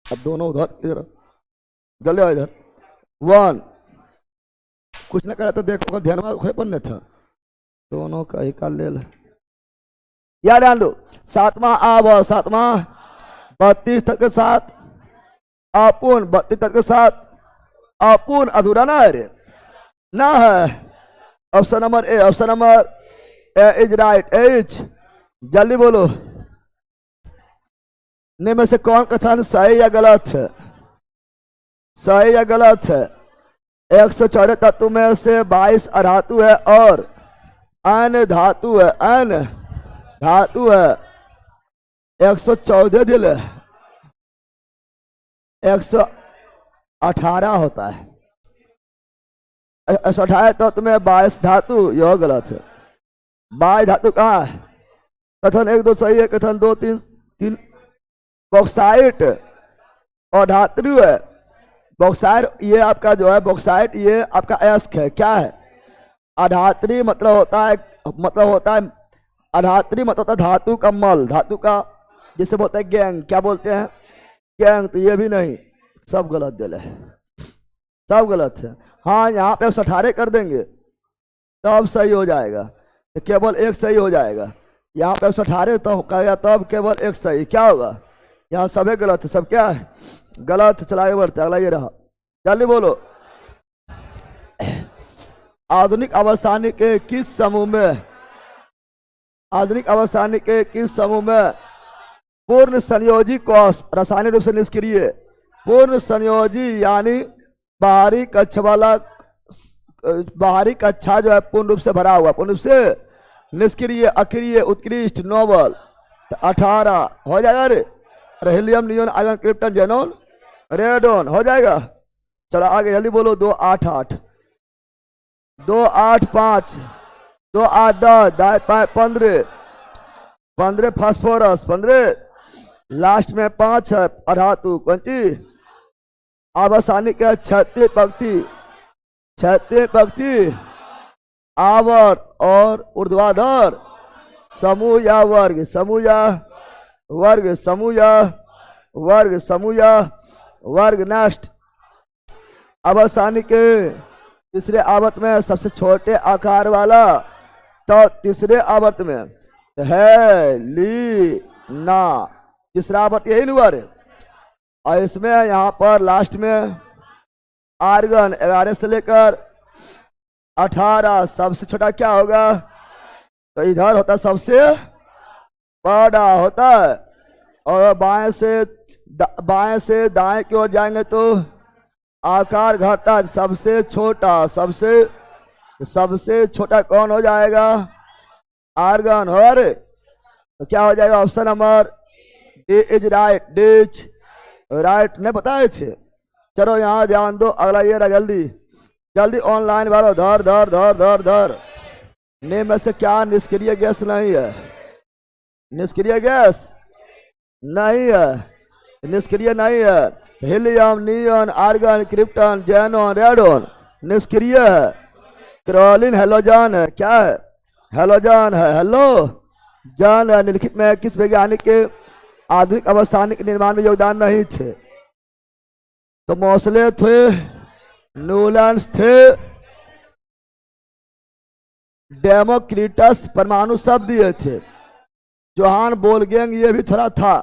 अब दोनों उधर, इधर जल्दी आओ इधर। 1 कुछ ना करे तो देखो, ध्यान में पढ़ने था, दोनों का ही का ले। याद ध्यान दो, सातवां आवर, सातवां 32 तक के साथ अपूर्ण, 32 तक के साथ अपूर्ण। अधूरा ना है रे, ना है। Option number A, option number A is right, H. जल्दी बोलो, में से कौन कथन सही या गलत है? सही या गलत है? 114 तत्व में से 22 अधातु है और अन्य धातु है, अन्य धातु है। 114 दिल है, 118 होता है। 118 तत्व में 22 धातु, यह गलत है। 22 धातु कहाँ है? कथन 1 2 सही है, कथन 2 3 बॉक्साइट और धातु है। बॉक्साइट ये आपका जो है, बॉक्साइट ये आपका एस्क है, क्या है? अधात्री मतलब होता है, अधात्री मतलब होता है धातु का मल, धातु का, जिसे बोलते हैं गैंग। क्या बोलते हैं? गैंग। तो ये भी नहीं, सब गलत दिल है, सब गलत है। हाँ, यहाँ पे 18 कर देंगे तब सही हो जाएगा, तो केवल एक सही हो जाएगा। यहाँ पे 18 तो कहेगा तब केवल एक सही। क्या होगा? यहाँ सब गलत है, सब क्या है? गलत। चलाए बढ़ते, अगला ये रहा, जल्दी बोलो। आधुनिक अवस्थानी के किस समूह में, आधुनिक अवस्थानी के किस समूह में पूर्ण संयोजी कोष रासायनिक रूप से निष्क्रिय पूर्ण संयोजी यानी बाहरी कक्ष वाला, बाहरी कक्षा जो है पूर्ण रूप से भरा हुआ, पूर्ण रूप से निष्क्रिय, अक्रिय, उत्कृष्ट, नोबल। तो 18 हो जाएगा रे। Helium, neon, argon, krypton, xenon, radon हो जाएगा। चलो आगे जल्दी बोलो। 2 8 8, 2 8 5, 2 8 10, 15, 15 फास्फोरस, 15 लास्ट में 5 है अधातु। कौन सी? आवसानिक है 36 पंक्ति, 36 पंक्ति आवर्त और ऊर्ध्वाधर समूह या वर्ग, समूह या वर्ग, समूह या वर्ग, समूह या वर्ग। नेक्स्ट आवसानिक तीसरे आवर्त में सबसे छोटे आकार वाला, तो तीसरे आवर्त में है ली ना, तीसरा आवर्त यही हुआ रे। और इसमें यहाँ पर लास्ट में आर्गन 11 से लेकर 18 सबसे छोटा क्या होगा? तो इधर होता सबसे बड़ा होता है। और बाएं से दाएं की ओर जाएंगे तो आकार घटता है, सबसे छोटा, सबसे छोटा कौन हो जाएगा? आर्गन। और तो क्या हो जाएगा? Option number D is right. Ditch right नहीं बताए थे। चलो यहाँ ध्यान दो, अगला ये रहा। जल्दी जल्दी ऑनलाइन भरो। धर धर धर धर धर। नेम में से क्या निष्क्रिय गैस नहीं है? निष्क्रिय गैस नहीं है, निष्क्रिय नहीं है। Helium, neon, argon, krypton, xenon, radon निष्क्रिय है। क्रोलिन हेलोजन है। क्या है? हेलोजन है। हेलो जन है। निम्नलिखित में किस वैज्ञानिक के आधुनिक अवस्थानिक निर्माण में योगदान नहीं थे? तो मोसले थे, न्यूलैंड्स थे, डेमोक्रिटस परमाणु शब्द दिए थे, जोहान वोल्फगैंग ये भी थोड़ा था,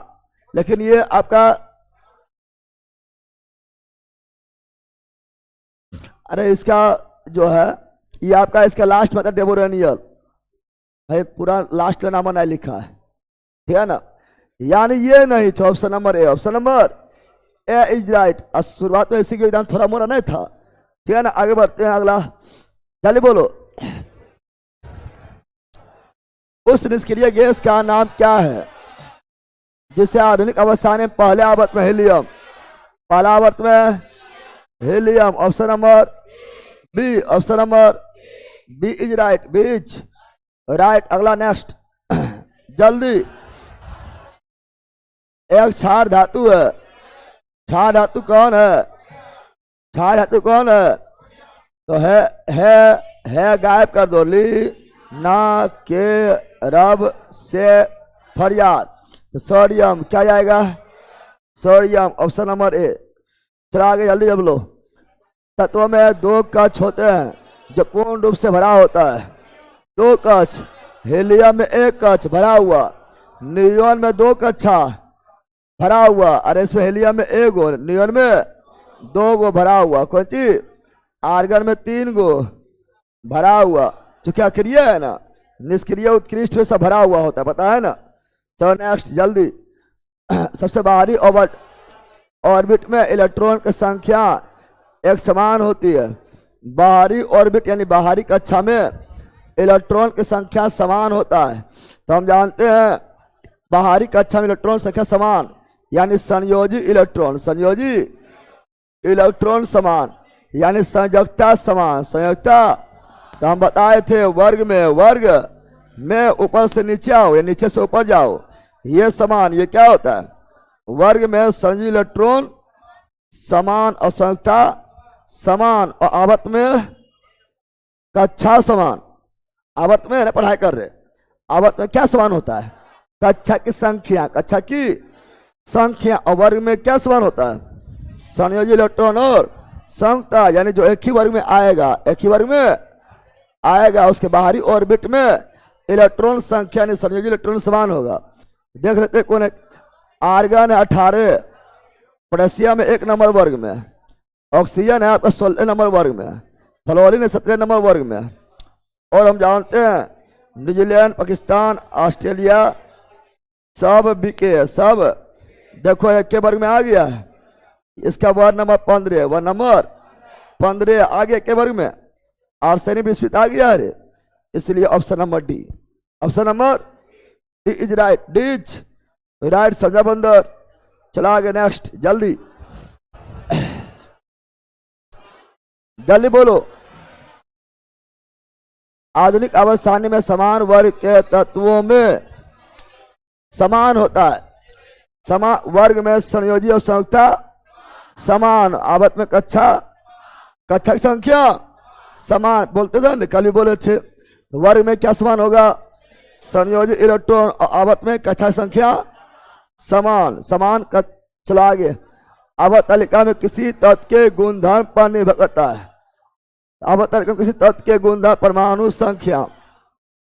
लेकिन ये आपका अरे इसका जो है ये आपका इसका लास्ट मतलब डेबोरेनियल है, पूरा लास्ट का नाम नहीं लिखा है, ठीक है ना। यानी ये नहीं था option number A. Option number A is right. शुरुआत में इसी के योगदान थोड़ा मोड़ा नहीं था, ठीक है ना। आगे बढ़ते हैं। अगला जल्दी बोलो। उस निष्क्रिय गैस का नाम क्या है जिसे आधुनिक अवस्था में पहले आवर्त में हीलियम, पहला आवर्त में helium. Option number B. Option number B is right. बीच राइट। अगला नेक्स्ट जल्दी। एक क्षार धातु है। क्षार धातु कौन है? क्षार धातु कौन है? तो है गायब कर दो। ली ना के रब से फरियाद। तो सोडियम क्या जाएगा? सोडियम। ऑप्शन नंबर ए। चलो आगे जल्दी जब लो। तत्व में 2 कक्ष होते हैं जो पूर्ण रूप से भरा होता है। 2 कक्ष। हीलियम में 1 कक्ष भरा हुआ, नियोन में 2 कक्षा भरा हुआ। अरे इसमें हीलियम में 1 गो, नियोन में 2 गो भरा हुआ। कौन सी? आर्गन में 3 गो भरा हुआ। जो क्या क्रिय है ना, निष्क्रिय, उत्कृष्ट में सब भरा हुआ होता है, पता है ना। चलो नेक्स्ट जल्दी। सबसे बाहरी ऑर्बिट में इलेक्ट्रॉन की संख्या एक समान होती है। बाहरी ऑर्बिट यानी बाहरी कक्षा में इलेक्ट्रॉन की संख्या समान होता है। तो हम जानते हैं बाहरी कक्षा में इलेक्ट्रॉन संख्या समान यानी संयोजी इलेक्ट्रॉन, संयोजी इलेक्ट्रॉन समान यानी संयोजकता समान। संयोजकता तो हम बताए थे वर्ग में ऊपर से नीचे आओ या नीचे से ऊपर जाओ, ये समान। ये क्या होता है? वर्ग में संयोजी इलेक्ट्रॉन समान और संयोजकता समान, और आवर्त में कक्षा समान। आवर्त में पढ़ाई कर रहे, आवर्त में क्या समान होता है? कक्षा की संख्या, कक्षा की संख्या। और वर्ग में क्या समान होता है? संयोजी इलेक्ट्रॉन और संयोजकता, यानी जो एक ही वर्ग में आएगा, एक ही वर्ग में आएगा, उसके बाहरी ऑर्बिट में इलेक्ट्रॉन संख्या यानी संयोजी इलेक्ट्रॉन समान होगा। देख लेते कौन है। आर्गन है 18, पोटेशियम है 1 नंबर वर्ग में, ऑक्सीजन है आपका 16 नंबर वर्ग में, फ्लोरीन है 17 नंबर वर्ग में। और हम जानते हैं न्यूजीलैंड, पाकिस्तान, ऑस्ट्रेलिया सब बीके, सब देखो 1 के वर्ग में आ गया है। इसका वर्ग नंबर 15, वर्ग नंबर 15 आगे के वर्ग में आर्सेनिक बिस्फित आ गया है, इसलिए option number D, option number D is right, D is right. समझा बंदर, चला आगे नेक्स्ट, जल्दी जल्दी बोलो। आधुनिक आवर्त सारणी में समान वर्ग के तत्वों में समान होता है, समान वर्ग में संयोजी और संयुक्ता समान, आवर्त में कक्षा की संख्या समान, बोलते थे कल भी बोले थे। वर्ग में क्या समान होगा, संयोजी इलेक्ट्रॉन, और आवर्त में कक्षा की संख्या समान, समान का। चला आगे, आवर्त तालिका में किसी तत्व के गुणधर्म पर निर्भर करता है, आवर्त तालिका में किसी तत्व के गुणधर्म परमाणु संख्या,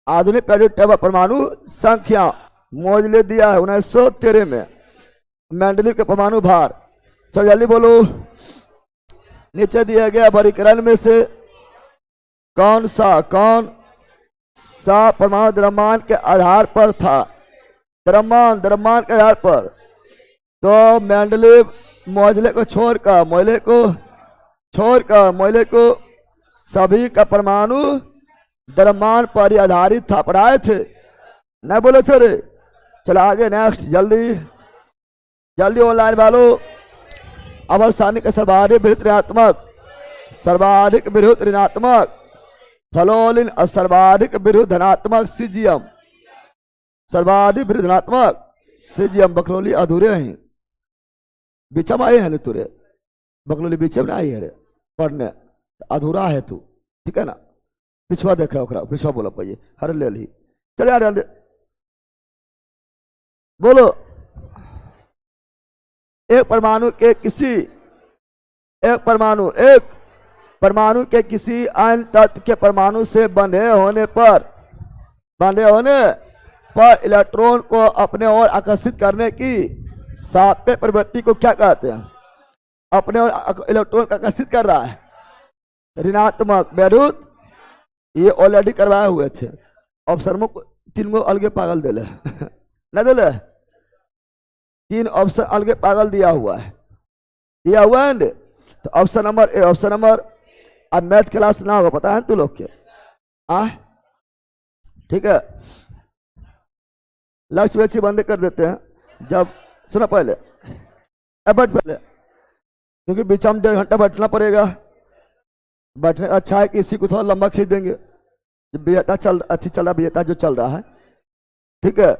आधुनिक पीरियोडिक टेबल परमाणु संख्या मोजले दिया है 1913 में, मेंडलीव के परमाणु भार। चलो जल्दी बोलो, नीचे दिया गया वर्गीकरण में से कौन सा परमाणु द्रव्यमान के आधार पर था, द्रव्यमान के आधार पर। तो मेंडलीव मोजले को छोड़कर सभी का परमाणु द्रव्यमान पर ही आधारित था, पढ़ाए थे नहीं बोले थे रे। चलो आगे नेक्स्ट, जल्दी ऑनलाइन वालों। आवर्त सारणी के सर्वाधिक विरुद्ध ऋणात्मक फ्लोरीन और सर्वाधिक विरुद्ध धनात्मक सीजियम, सर्वाधिक विरुद्ध धनात्मक सीजियम। बकरौली अधूरे हैं, बीचम आए हैं तुरे, बकरौली बीचम में आई है रे पढ़ने, अधूरा है तू, ठीक है ना। पिछवा देखा ओकरा, पिछवा बोला पाइए, हर ले ली। चले यार बोलो, एक परमाणु के किसी अन्य तत्व के परमाणु से बंधे होने पर इलेक्ट्रॉन को अपने ओर आकर्षित करने की सापेक्ष प्रवृत्ति को क्या कहते हैं, अपने ओर इलेक्ट्रॉन को आकर्षित कर रहा है, ऋणात्मक विरुद्ध। ये ऑलरेडी करवाए हुए थे, ऑप्शन को 3 गो अलगे पागल दिले न दिले, 3 ऑप्शन अलगे पागल दिया हुआ है न। तो option number A, option number, अब मैथ क्लास ना होगा पता है तू लोग के, ठीक है। लक्ष्य अच्छी बंद कर देते हैं, जब सुना पहले क्योंकि बीच में 1.5 घंटा बैठना पड़ेगा, बैठने अच्छा है कि इसी को थोड़ा लंबा खींच देंगे, जब बेहता चल रहा बेहता जो चल रहा है, ठीक है।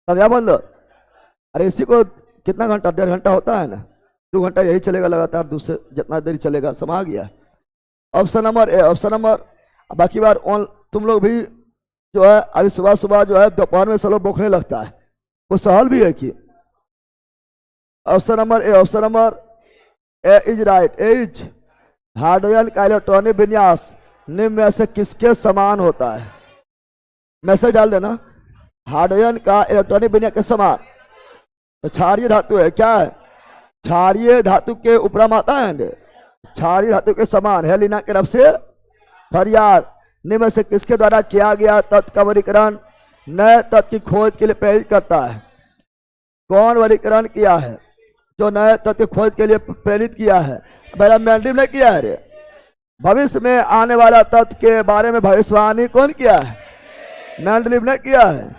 तब या बंद, अरे इसी को कितना घंटा, 1.5 घंटा होता है ना, 2 घंटा यही चलेगा लगातार, दूसरे जितना देर चलेगा। समा गया option number A, option number. बाकी बार तुम लोग भी जो है अभी सुबह जो है दोपहर में सब बोखने लगता है, वो सहल भी है कि option number A, option number A is right, A is. Hydrogen का इलेक्ट्रॉनिक विन्यास निम्न में से किसके समान होता है, मैसेज डाल देना, हाइड्रोजन का इलेक्ट्रॉनिक विन्यास के समान। तो क्षारीय धातु है, क्या है, क्षारीय धातु के उपरम आता है, क्षारीय धातु के समान है। लीना के रब से फरियाद, निम्न से किसके द्वारा किया गया तत्व का वर्गीकरण नए तत्व की खोज के लिए प्रेरित करता है। कौन वर्गीकरण किया है, जो नए तत्व की खोज के लिए प्रेरित किया है, मेरा मेंडलीव ने किया है रे। भविष्य में आने वाला तत्व के बारे में भविष्यवाणी कौन किया है, मेंडलीव ने किया है।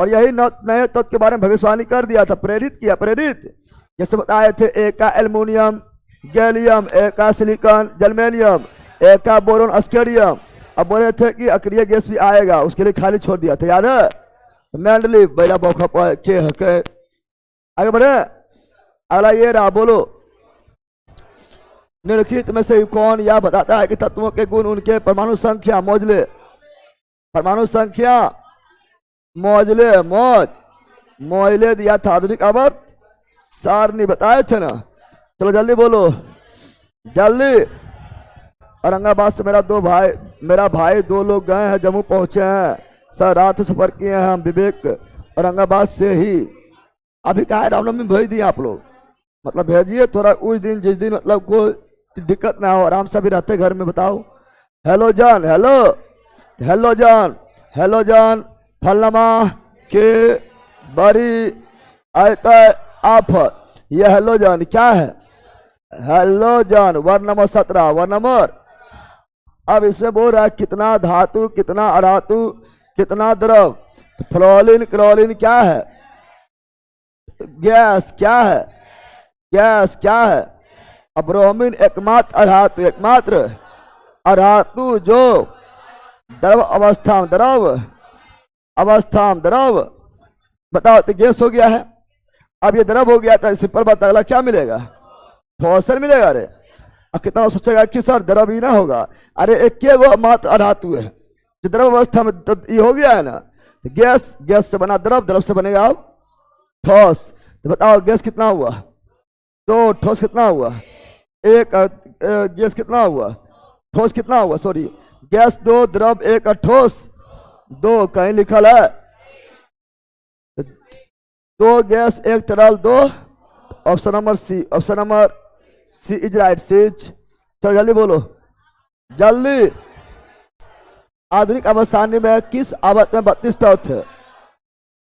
और यही नए तत्व के बारे में भविष्यवाणी कर दिया था, प्रेरित किया, प्रेरित जैसे बताए थे, एक का एल्युमिनियम गैलियम, एक का सिलिकॉन जर्मेनियम, एक का बोरोन अस्केरियम। अब बोले थे कि अक्रिय गैस भी आएगा, उसके लिए खाली छोड़ दिया था, याद है। मेंडलीव बैला बौखा के आगे बढ़े। अगला ये रहा, बोलो, निम्नलिखित में से कौन यह बताता है कि तत्वों के गुण उनके परमाणु संख्या मोजले, परमाणु संख्या मोजले दिया था आधुनिक आवर्त सारणी बताए थे ना। चलो जल्दी बोलो, जल्दी। औरंगाबाद से मेरा भाई 2 लोग गए हैं, जम्मू पहुंचे हैं सर, रात सफर किए हैं हम, विवेक औरंगाबाद से ही। अभी कहा है रामनवमी भेज दिए आप लोग, मतलब भेजिए थोड़ा उस दिन जिस दिन मतलब कोई दिक्कत ना हो, आराम से भी रहते घर में। बताओ, हेलो जान, हेलो जान, फलनमा के बड़ी आफत ये हेलोजन क्या है? Halogen. Word number 17। Word number, अब इसमें बोल रहा है कितना धातु, कितना अधातु, कितना द्रव। फ्लोरीन क्लोरीन क्या है? गैस क्या है? गैस क्या है? अब ब्रोमीन एकमात्र अधातु, एकमात्र अधातु जो द्रव अवस्था में, द्रव अवस्था में द्रव। बताओ, तो गैस हो गया है, अब ये द्रव हो गया था, सिंपल बात, अगला क्या मिलेगा? ठोसर मिलेगा। अरे अब कितना सोचेगा कि सर द्रव ही ना होगा। अरे एक के वो मात्र अधातु है जो द्रव अवस्था में, तो ये हो गया है ना। तो गैस, गैस से बना द्रव, द्रव से बनेगा अब ठोस। तो बताओ गैस कितना हुआ? 2। ठोस कितना हुआ? 1। गैस कितना हुआ? ठोस कितना हुआ? सॉरी, गैस 2, द्रव 1 और ठोस 2। कहीं लिखल है 2 गैस 1 तरल 2। Option number C, option number C is right. सीज। चलो जल्दी बोलो, जल्दी। आधुनिक अवसानी में किस आवर्त में 32 तत्व थे?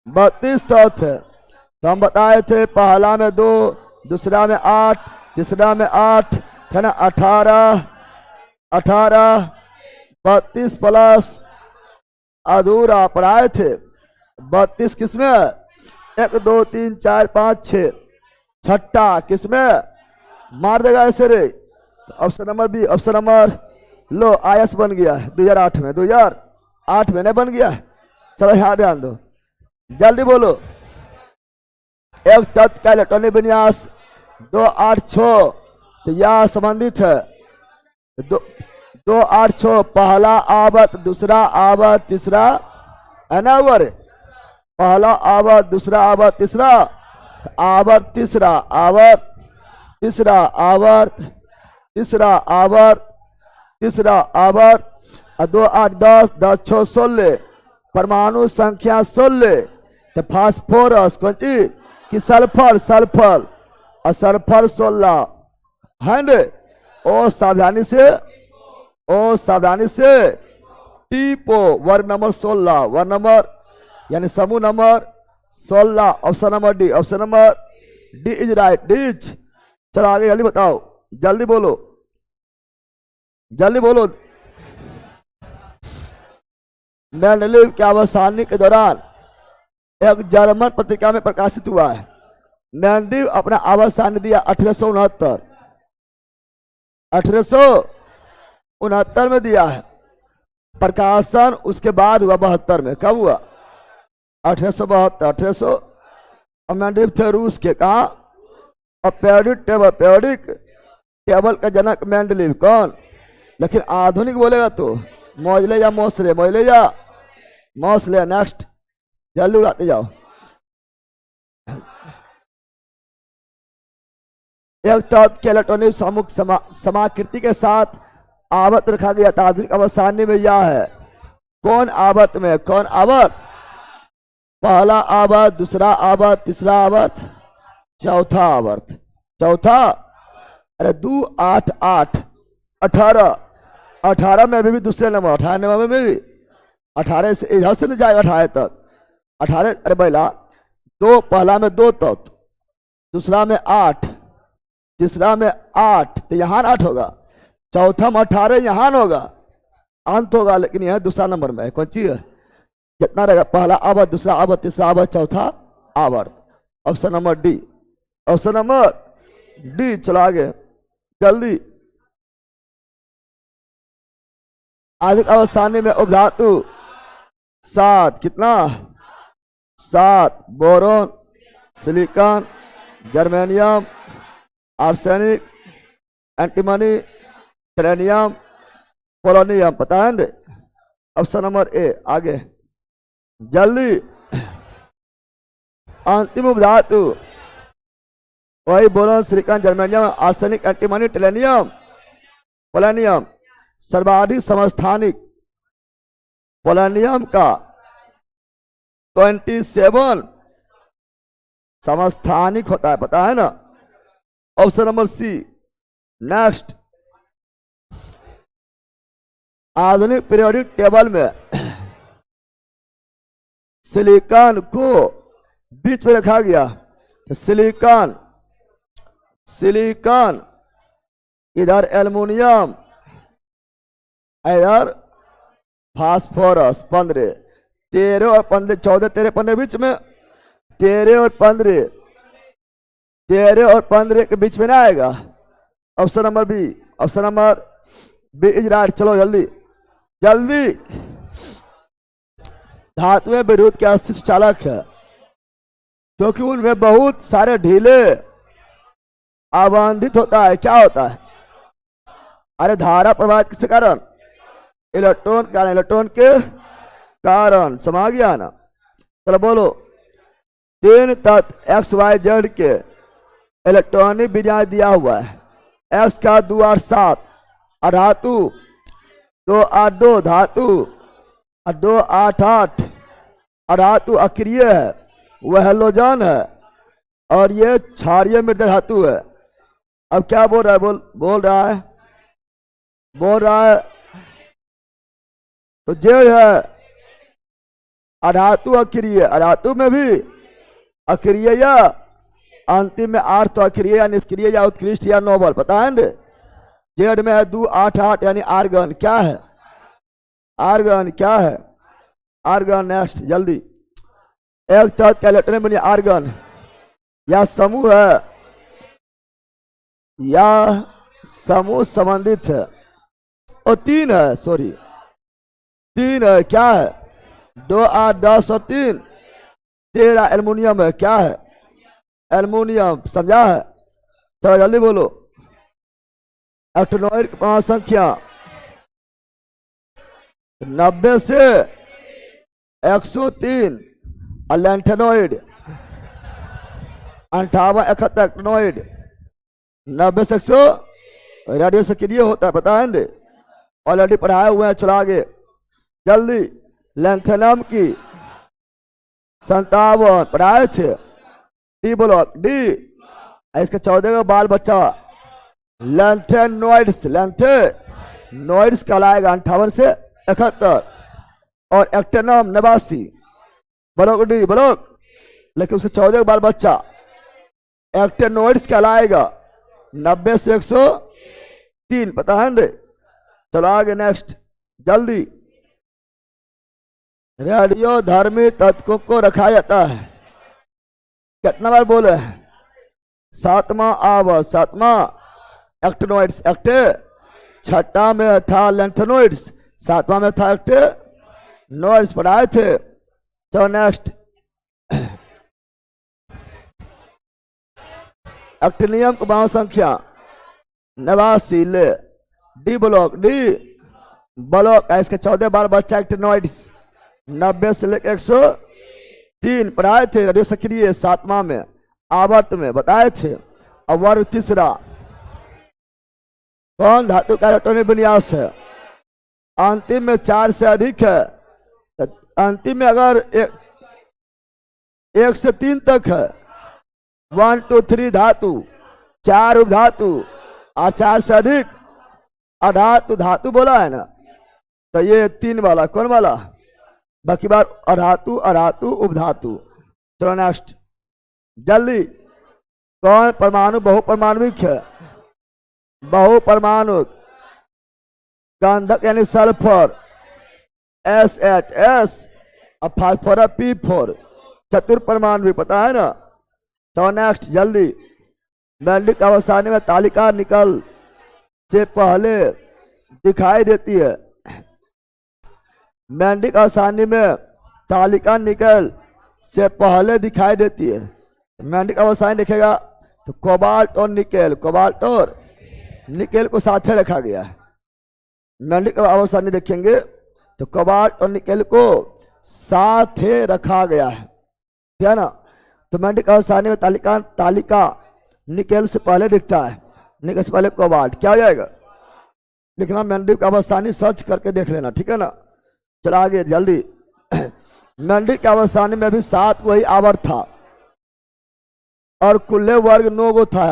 32 तत्व थे। तो हम बताए थे पहला में 2, दूसरा में 8, तीसरा में 8, है ना 18। 18 32 प्लस अधूरा पढ़ाए थे। 32 किसमें? 1 2 3 4 5 6। छठा किसमें? मार देगा ऐसे रे। तो option number B, option number, लो आयस बन गया है 2008 में। 2008 में नहीं बन गया है। चलो यहाँ ध्यान दो, जल्दी बोलो। एक तत्व का इलेक्ट्रॉनिक विन्यास 2 8 6, तो यह संबंधित है 2 8 6। पहला आवर्त, दूसरा आवर्त, तीसरा, है ना ऊपर? पहला आवर्त, दूसरा आवर्त, तीसरा आवर्त, तीसरा आवर्त, तीसरा आवर्त, तीसरा आवर्त, तीसरा आवर्त। 2 8 10, 10 6 16। परमाणु संख्या 16। तो फास्फोरस कौन चीज कि सल्फर, सल्फर और सल्फर 16 है न। ओ सावधानी से, ओ सावधानी से। टीपो वर्ग नंबर 16, वर्ग नंबर यानी समूह number 16। Option number D, option number D is right. डीज। चलो आगे जल्दी बताओ, जल्दी बोलो, जल्दी बोलो। मेंडलीव के अवसानी के दौरान एक जर्मन पत्रिका में प्रकाशित हुआ है। मेंडलीव अपना अवसानी दिया 1869, 1869 में दिया है। प्रकाशन उसके बाद हुआ 72 में। कब हुआ? 1872। 1800। मेंडलीव थे रूस के। कहा? और पेरियोडिक टेबल, पेरियोडिक टेबल का जनक मेंडलीव। कौन? लेकिन आधुनिक बोलेगा तो मोजले या मोसले, मोजले या मोसले। नेक्स्ट, जल्दी उड़ाते जाओ। एक तत्व के इलेक्ट्रॉनिक सम्मुख समाकृति के साथ आवर्त रखा गया था। आधुनिक अवसानी में यह है। कौन आवर्त में? कौन आवर्त? पहला आवर्त, दूसरा आवर्त, तीसरा आवर्त, चौथा आवर्त। चौथा, अरे 2 8 8 18। 18 में भी दूसरे नंबर, 18 नंबर में भी 18 से इधर से नहीं जाएगा 18 तक। 18, अरे पहला 2, पहला में 2 तत्व, दूसरा में 8, तीसरा में 8, तो यहाँ 8 होगा। चौथा में 18 यहाँ होगा, अंत होगा, लेकिन यह दूसरा नंबर में है। कौन चीज है? कितना रहेगा? पहला आवर्त, दूसरा आवर्त, तीसरा आवर्त, चौथा आवर्त। Option number D, option number D. चलो आगे जल्दी। आधुनिक अवसानी में उपधातु 7। कितना? 7। Boron, silicon, germanium, arsenic, antimony, tellurium, polonium. पता है ना? Option number A. आगे जल्दी। अंतिम उपधातु वही boron, silicon, germanium, arsenic, antimony, tellurium, polonium. सर्वाधिक समस्थानिक पोलोनियम का 27 समस्थानिक होता है। पता है ना? Option number C. नेक्स्ट, आधुनिक पीरियोडिक टेबल में सिलिकॉन को बीच में रखा गया। सिलिकॉन सिलिकॉन, इधर एल्युमिनियम, इधर फास्फोरस। 15, 13 और 15, 14, 13, 15 बीच में, 13 और 15, 13 और 15 के बीच में ना आएगा। Option number B, option number B is right. चलो जल्दी जल्दी। धातु में विद्युत के अस्तित्व चालक है क्योंकि उनमें बहुत सारे ढीले आबंधित होता है। क्या होता है? अरे धारा प्रवाहित किसके कारण? इलेक्ट्रॉन के कारण, इलेक्ट्रॉन के कारण। समझ गया ना? चलो बोलो। 3 तत्व एक्स वाई जेड के इलेक्ट्रॉनिक विन्यास दिया हुआ है। एक्स का 2 8 7 धातु, 2 8 2 धातु, 2 8 8 धातु अक्रिय है, वह हैलोजन है और ये क्षारीय मृत धातु है। अब क्या बोल रहा है? बोल रहा है तो जेड है अधातु अक्रिय, अधातु में भी अक्रिय या अंतिम में आर्थ तो अक्रिय या निष्क्रिय या उत्कृष्ट या नोबल। पता है ना? जेड में है 2 8 8 यानी आर्गन। क्या है? आर्गन। क्या है? आर्गन। नेक्स्ट जल्दी। एक तत्व का इलेक्ट्रॉन बनी आर्गन या समूह है, या समूह संबंधित है और 3 है, सॉरी 3 है। क्या है? 2 8 10 और 3 13 एल्युमिनियम है। क्या है? एल्युमिनियम। समझा है? चलो जल्दी बोलो। एक्टिनोइड की परमाणु संख्या 90 से 103 और लैंथेनोइड 58 71 एक्टिनोइड 90 से 100 रेडियो सक्रिय होता है। पता है? ऑलरेडी पढ़ाए हुए हैं। चलो आगे जल्दी। लैंथेनम की 57 पढ़ाए थे। डी ब्लॉक डी, इसके 14 का बाल बच्चा लैंथेनोइड्स, लैंथेनोइड्स कहलाएगा 58 से 71 और एक्टिनम 89 ब्लॉक डी ब्लॉक, लेकिन उसके 14 का बाल बच्चा एक्टिनोइड्स कहलाएगा 90 से 103। पता है ना? चलो आगे नेक्स्ट जल्दी। रेडियो धर्मी तत्वों को रखा जाता है। कितना बार बोले? 7वां आवर्त, 7वां एक्टिनोइड्स एक्ट, 6वां में था लैंथेनोइड्स, 7वां में था एक्टिनोइड्स। पढ़ाए थे। चलो नेक्स्ट। एक्टिनियम की परमाणु संख्या 89 ले। डी ब्लॉक डी ब्लॉक, इसके 14 बार बच्चा एक्टिनोइड्स 90 से लेकर 103 पढ़ाए थे। रेडियो सक्रिय 7वां में आवर्त में बताए थे। और वर्ग तीसरा कौन धातु का इलेक्ट्रॉनिक विन्यास है? अंतिम में 4 से अधिक है। अंतिम में अगर 1 से 3 तक है, 1 2 3 धातु, 4 उपधातु और 4 से अधिक अधातु धातु बोला है ना, तो ये 3 वाला कौन वाला? बाकी बार अधातु अधातु उपधातु। चलो नेक्स्ट जल्दी। कौन परमाणु बहुपरमाणुक है? बहुपरमाणु गंधक यानी सल्फर S8S और फास्फोरस P4 चतुर्परमाणु। पता है ना? तो नेक्स्ट जल्दी। मैंडिक अवसानी में तालिका निकल से पहले दिखाई देती है। मैंडिक अवसानी में तालिका निकल से पहले दिखाई देती है। मैंडिक अवसानी देखेगा तो कोबाल्ट और निकेल, कोबाल्ट और निकेल को साथ रखा गया है। मैंडिक अवसानी देखेंगे तो कोबाल्ट और निकेल को साथ रखा गया है, ठीक है ना? तो मैंडिक अवसानी में तालिका निकेल से पहले दिखता है, निकेल से पहले कोबाल्ट। क्या हो जाएगा? लिखना मैंडिक अवसानी सर्च करके देख लेना, ठीक है ना? चला आगे जल्दी। मैंडिक अवसानी में भी 7 वही आवर्त था और कुल्ले वर्ग 9 गो था,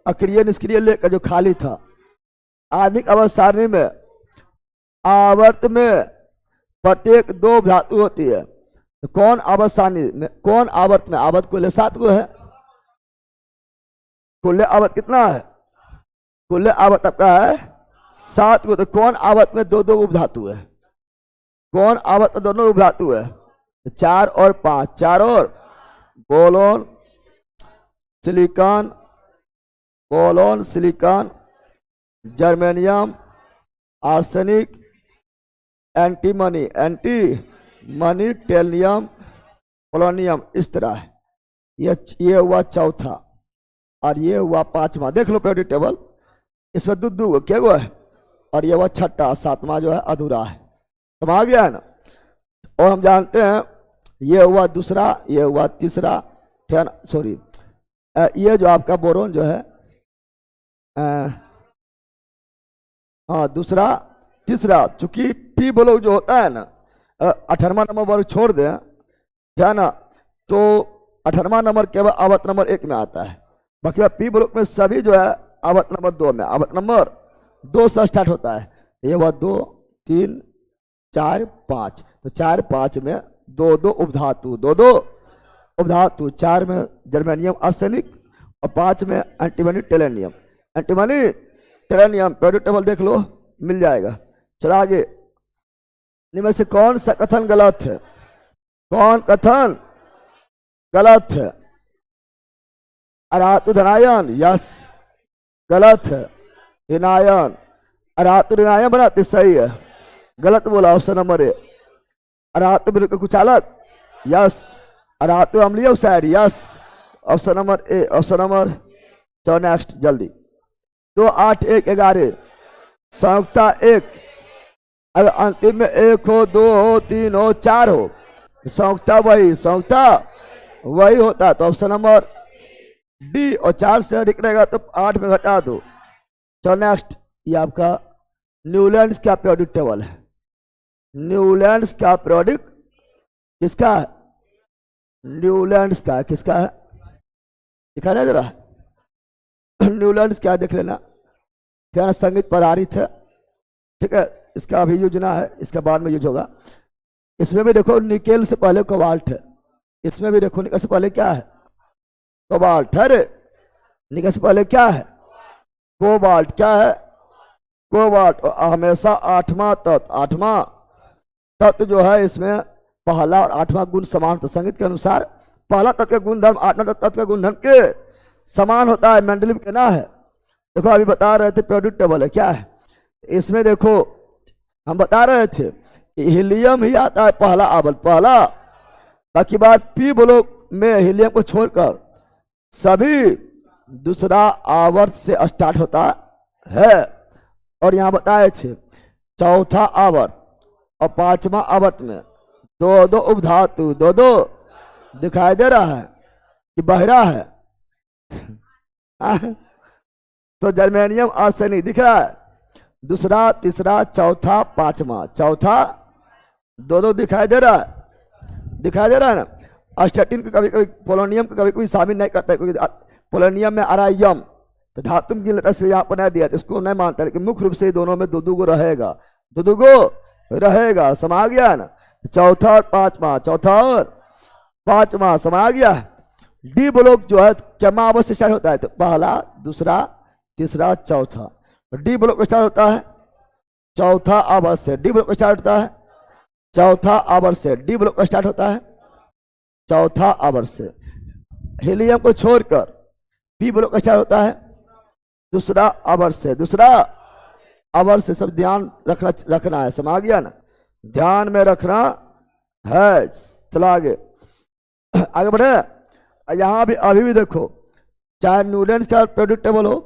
अक्रिय निष्क्रिय लेकर जो खाली था। आधुनिक अवसानी में आवर्त में प्रत्येक 2 धातु होती है। तो कौन अवसानी में, कौन आवर्त में? आवर्त कुल 7 गो है। कुल आवत कितना है? कुल आवत आपका है 7 को। तो कौन आवत में दो दो उपधातु है? कौन आवत में दोनों उपधातु है? 4 और 5, 4 और boron silicon, boron silicon, germanium, arsenic, antimony, antimony, tellurium, polonium. इस तरह है। ये हुआ चौथा और ये हुआ पांचवा। देख लो पीरियोडिक टेबल, इसमें दो क्या हुआ है, और ये हुआ छठा, सातवां जो है अधूरा है। समझ गया है ना? और हम जानते हैं ये हुआ दूसरा, ये हुआ तीसरा, सॉरी ये जो आपका बोरोन जो है हाँ दूसरा तीसरा, चूंकि पी ब्लॉक जो होता है ना 18वां नंबर वर्ग छोड़ दें, क्या ना, तो 18वां नंबर केवल आवत नंबर 1 में आता है। बाकी पी ब्लॉक में सभी जो है आवत नंबर 2 में, आवत नंबर 2 से स्टार्ट होता है। ये हुआ 2, 3, 4, 5। तो 4, 5 में दो दो उपधातु, दो दो उपधातु। 4 में जर्मेनियम आर्सेनिक और 5 में एंटीमनी टेलेनियम, एंटीमनी टेलेनियम। पीरियोडिक टेबल देख लो, मिल जाएगा। चलो आगे। इनमें से कौन सा कथन गलत है? कौन कथन गलत है? अरातु धनायन, यस गलत है। ऋणायन, अरातु ऋणायन बनाते सही है, गलत बोला ऑप्शन नंबर ए। अरातु बिल्कुल कुछ अलग, यस। अरातु अम्लीय oxide, yes option number A, option number. चलो नेक्स्ट जल्दी। 2, 8, 1, 11 संयुक्ता 1। अगर अंतिम में 1 हो, 2 हो, 3 हो, 4 हो, संयुक्ता वही होता है। तो ऑप्शन नंबर डी। और 4 से अधिक रहेगा तो 8 में घटा दो। चलो नेक्स्ट। ये आपका न्यूलैंड्स का पीरियोडिक टेबल है। न्यूलैंड्स का पीरियोडिक किसका है? न्यूलैंड्स का किसका है? दिखा ना जरा। न्यूलैंड्स क्या देख लेना, क्या ना, संगीत पर आधारित है, ठीक है। इसका अभी यूज ना है, इसका बाद में यूज होगा। इसमें भी देखो निकेल से पहले कोबाल्ट है। इसमें भी देखो निकेल से पहले क्या है? कोबाल्ट है रे। निकेल से पहले क्या है? कोबाल्ट। क्या है? कोबाल्ट। और हमेशा 8वां तत्व, 8वां तत्व जो है इसमें पहला और 8वां गुण समान होता है। संगीत के अनुसार पहला तत्व का गुणधर्म 8वां तत्व का गुणधर्म के समान होता है। मेंडलीव कहना है। देखो अभी बता रहे थे पीरियोडिक टेबल है, क्या है इसमें? देखो हम बता रहे थे हीलियम ही आता है पहला आवर्त, पहला। बाकी बात पी ब्लॉक में हीलियम को छोड़कर सभी दूसरा आवर्त से स्टार्ट होता है। और यहां बताए थे चौथा आवर्त और 5वां आवर्त में दो दो उपधातु, दो दो दिखाई दे रहा है कि बहरा है? तो जर्मेनियम आर्सेनिक दिख रहा है, दूसरा, तीसरा, चौथा, 5वां। चौथा दो दो दिखाई दे रहा है, दिखाई दे रहा है ना। अस्टेटिन को कभी कभी, पोलोनियम को कभी कभी शामिल नहीं करता है, क्योंकि पोलोनियम में अराइयम तो धातु की लता से यहाँ पर नहीं दिया, तो इसको नहीं मानता। लेकिन मुख्य रूप से दोनों में दो दो गो रहेगा, दो दो गो रहेगा। समा गया ना? चौथा और 5वां, चौथा और 5वां समा गया। डी ब्लॉक जो है क्या आवर्त से स्टार्ट होता है? तो पहला, दूसरा, तीसरा, चौथा। डी ब्लॉक स्टार्ट होता है चौथा आवर्त से। डी ब्लॉक स्टार्ट होता है चौथा आवर्त से। डी ब्लॉक स्टार्ट होता है चौथा आवर्त से। हीलियम को छोड़कर पी ब्लॉक स्टार्ट होता है दूसरा आवर्त से। दूसरा आवर्त से। सब ध्यान रखना है। समझ गया ना? ध्यान में रखना है। चला आगे, आगे बढ़े। यहां भी अभी भी देखो, चाहे न्यूलैंड्स का पीरियोडिक टेबल हो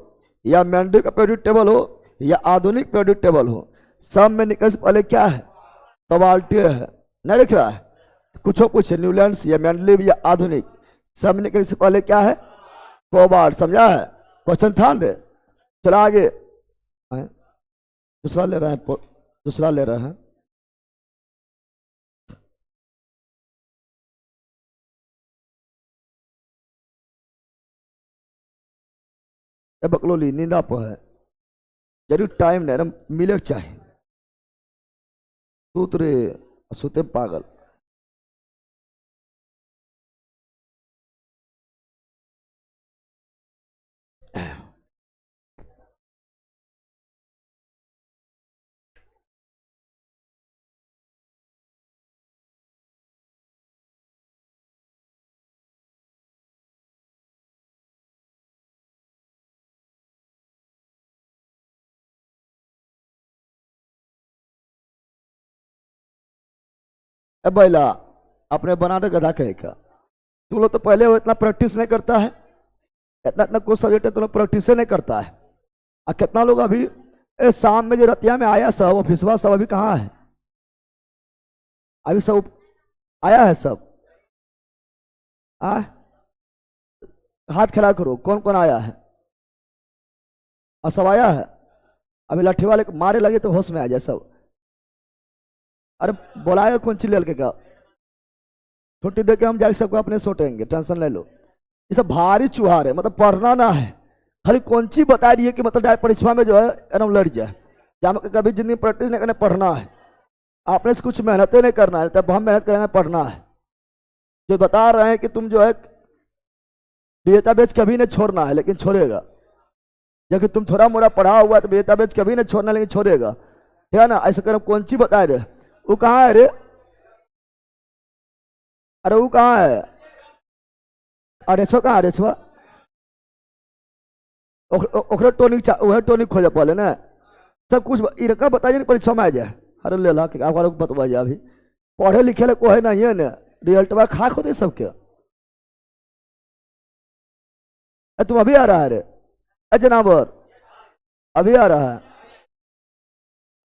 या मेंडलीव का पीरियोडिक टेबल हो या आधुनिक पीरियोडिक टेबल हो, सब में निकल से पहले क्या है? कोबाल्ट है। नहीं लिख रहा है? कुछ न्यूलैंड्स या मेंडलीव या आधुनिक, सब में निकल से पहले क्या है? कोबाल्ट। समझा है? क्वेश्चन था ना? चला आगे। दूसरा ले रहे हैं, दूसरा ले रहे हैं। बकलोली नींदा पर है, जरूर टाइम नहीं ना मिले चाहे सूत्रे सुते पागल। अब बैला अपने बनाने गधा कहेगा। तुम लोग तो पहले वो इतना प्रैक्टिस नहीं करता है, इतना इतना कुछ सब्जेक्ट है तुम लोग प्रैक्टिस नहीं करता है। और कितना लोग अभी शाम में जो रतिया में आया सब ऑफिसवा सब अभी कहाँ है? अभी सब आया है सब? हाथ खड़ा करो, कौन कौन आया है? और सब आया है? अभी लाठी वाले मारे लगे तो होश में आ जाए सब। अरे बुलाएगा कौन चिल्ले लड़के का? छुट्टी दे के हम जाके सबको अपने सोटेंगे, टेंशन ले लो। ये सब भारी चुहार है, मतलब पढ़ना ना है, खाली कौन सी बता रही है कि मतलब डायरेक्ट परीक्षा में जो है एकदम लड़ जाए। जहाँ कभी जिंदगी प्रैक्टिस नहीं करना, पढ़ना है, आपने से कुछ मेहनतें नहीं करना है, तब हम मेहनत करेंगे, पढ़ना है। जो बता रहे हैं कि तुम जो है बेता बेच कभी नहीं छोड़ना है, लेकिन छोड़ेगा। जबकि तुम थोड़ा मोड़ा पढ़ा हुआ तो बेता बेच कभी नहीं छोड़ना, लेकिन छोड़ेगा, ठीक है ना? ऐसा कर कौन सी बताए रहे? वो कहाँ है रे? अरे वो कहाँ है? अरेछवा कहाँ? अरेछवा ओकरे टोनिक वह टोनिक खोजा पहले ना, सब कुछ इनका बताइए परीक्षा में आ जाए। अरे ले ला आप लोग बतवा जाए, अभी पढ़े लिखे को है नहीं है ना, रिजल्ट बा खाक होते सबके। तुम अभी आ रहा है रे? जनाबर अभी आ रहा है?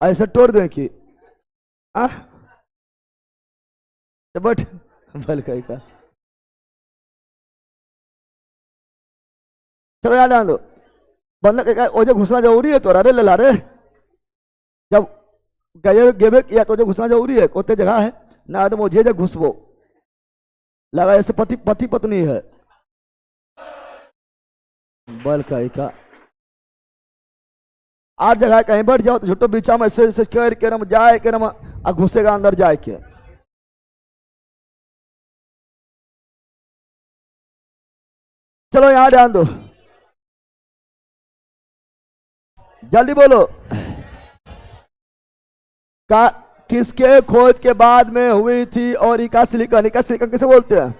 ऐसे तोड़ दें कि बट बल कहीं का चलो यार डाल दो बंदा ओजे घुसना जरूरी है तो अरे ले ला रे। जब गए गेबे किया तो घुसना जरूरी है, कोते जगह है ना तो मुझे जब घुसबो लगा ऐसे पति पति पत्नी है बल कहीं का। आठ जगह कहीं बैठ जाओ तो झूठो बीचा में ऐसे कर के नम जाए के नम घुसेगा अंदर जाए के। चलो यहां ध्यान दो, जल्दी बोलो। का किसके खोज के बाद में हुई थी? और इका सिलिकॉन किसे बोलते हैं?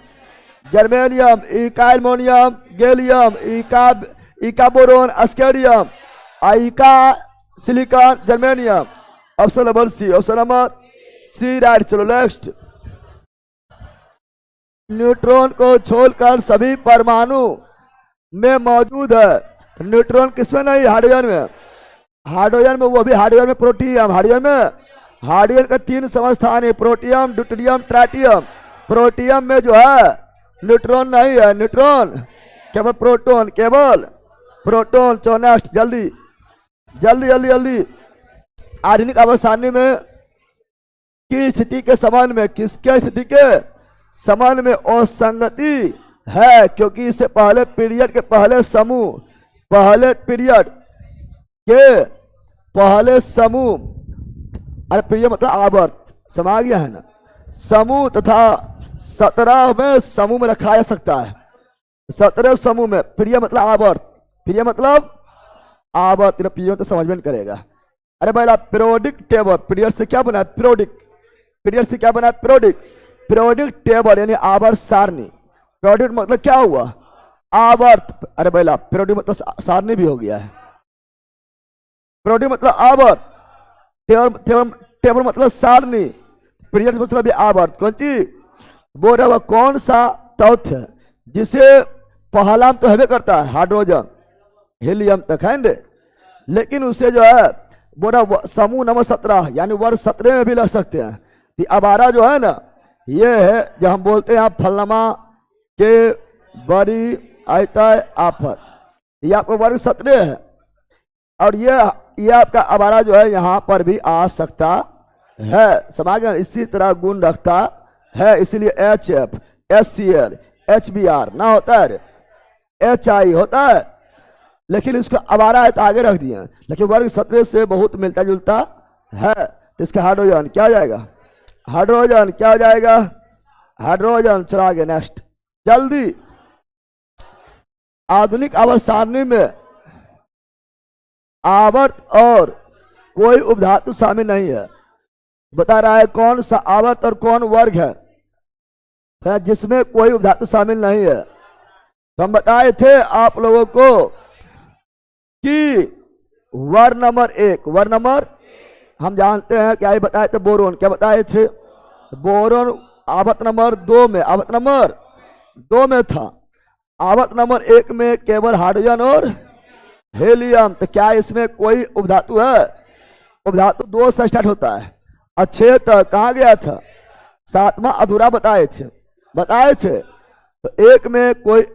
जर्मेनियम, इका एल्युमिनियम, गैलियम, इका बोरोन, अस्केरियम, इका silicon, germanium. Option number C, option number C right. चलो नेक्स्ट। न्यूट्रॉन को छोड़कर सभी परमाणु में मौजूद है। न्यूट्रॉन किसमें नहीं? हाइड्रोजन में। हाइड्रोजन में, वो भी हाइड्रोजन में प्रोटियम। हाइड्रोजन का 3 समस्थान है, प्रोटियम, ड्यूटेरियम, ट्राइटियम। प्रोटियम में जो है न्यूट्रॉन नहीं है, न्यूट्रॉन केवल प्रोटॉन, केवल प्रोटॉन। चलो नेक्स्ट, जल्दी जल्दी जल्दी जल्दी। आधुनिक आवर्त सारणी में की स्थिति के संबंध में, किसके स्थिति के संबंध में असंगति है? क्योंकि इससे पहले पीरियड के पहले समूह, पहले पीरियड के पहले समूह, अरे पीरियड मतलब आवर्त, समा गया है ना? समूह तथा 17 में समूह में रखा जा सकता है। 17 समूह में, पीरियड मतलब आवर्त, पीरियड मतलब आवर्त, पीरियड तो समझ में नहीं करेगा। अरे भाई पीरियोडिक टेबल, पीरियड से क्या बना है? पीरियोडिक, पीरियड से क्या बना है? पीरियोडिक। पीरियोडिक टेबल यानी आवर्त सारणी। पीरियोडिक मतलब क्या हुआ? आवर्त। अरे भाई पीरियोडिक मतलब सारणी भी हो गया है। पीरियोडिक मतलब आवर्त, टेबल मतलब सारणी, पीरियड मतलब आवर्त। कौन चीज बोल रहा? कौन सा तथ्य जिसे पहला तो हमें करता है हाइड्रोजन हीलियम तक है, लेकिन उसे जो है बोरा समूह नंबर 17 यानी वर्ग 17 में भी लग सकते हैं। तो अबारा जो है ना, ये है जो हम बोलते हैं फलनमा के बड़ी आयता आफत, ये आपको वर्ग 17 है। और ये आपका अबारा जो है यहाँ पर भी आ सकता है, समझ गए? इसी तरह गुण रखता है, इसीलिए HF, HCl, HBr ना होता है, HI होता है, लेकिन इसको अबारा है तो आगे रख दिए, लेकिन वर्ग 17 से बहुत मिलता जुलता है। तो इसका हाइड्रोजन क्या हो जाएगा? हाइड्रोजन क्या हो जाएगा? हाइड्रोजन। चला आगे नेक्स्ट जल्दी। आधुनिक आवर्त सारणी में आवर्त और कोई उपधातु शामिल नहीं है। बता रहा है कौन सा आवर्त और कौन वर्ग है जिसमें कोई उपधातु शामिल नहीं है। तो हम बताए थे आप लोगों को कि वर्ग नंबर 1, वर्ग नंबर हम जानते हैं क्या बताए थे? बोरोन। क्या बताए थे? बोरोन आवर्त नंबर 2 में, आवर्त नंबर 2 में था। आवर्त नंबर 1 में केवल हाइड्रोजन और हेलियम। तो क्या इसमें कोई उपधातु है? उपधातु 2 से स्टार्ट होता है। अच्छे तक कहाँ गया था? 7वां अधूरा बताए थे, बताए थे। तो 1 में कोई,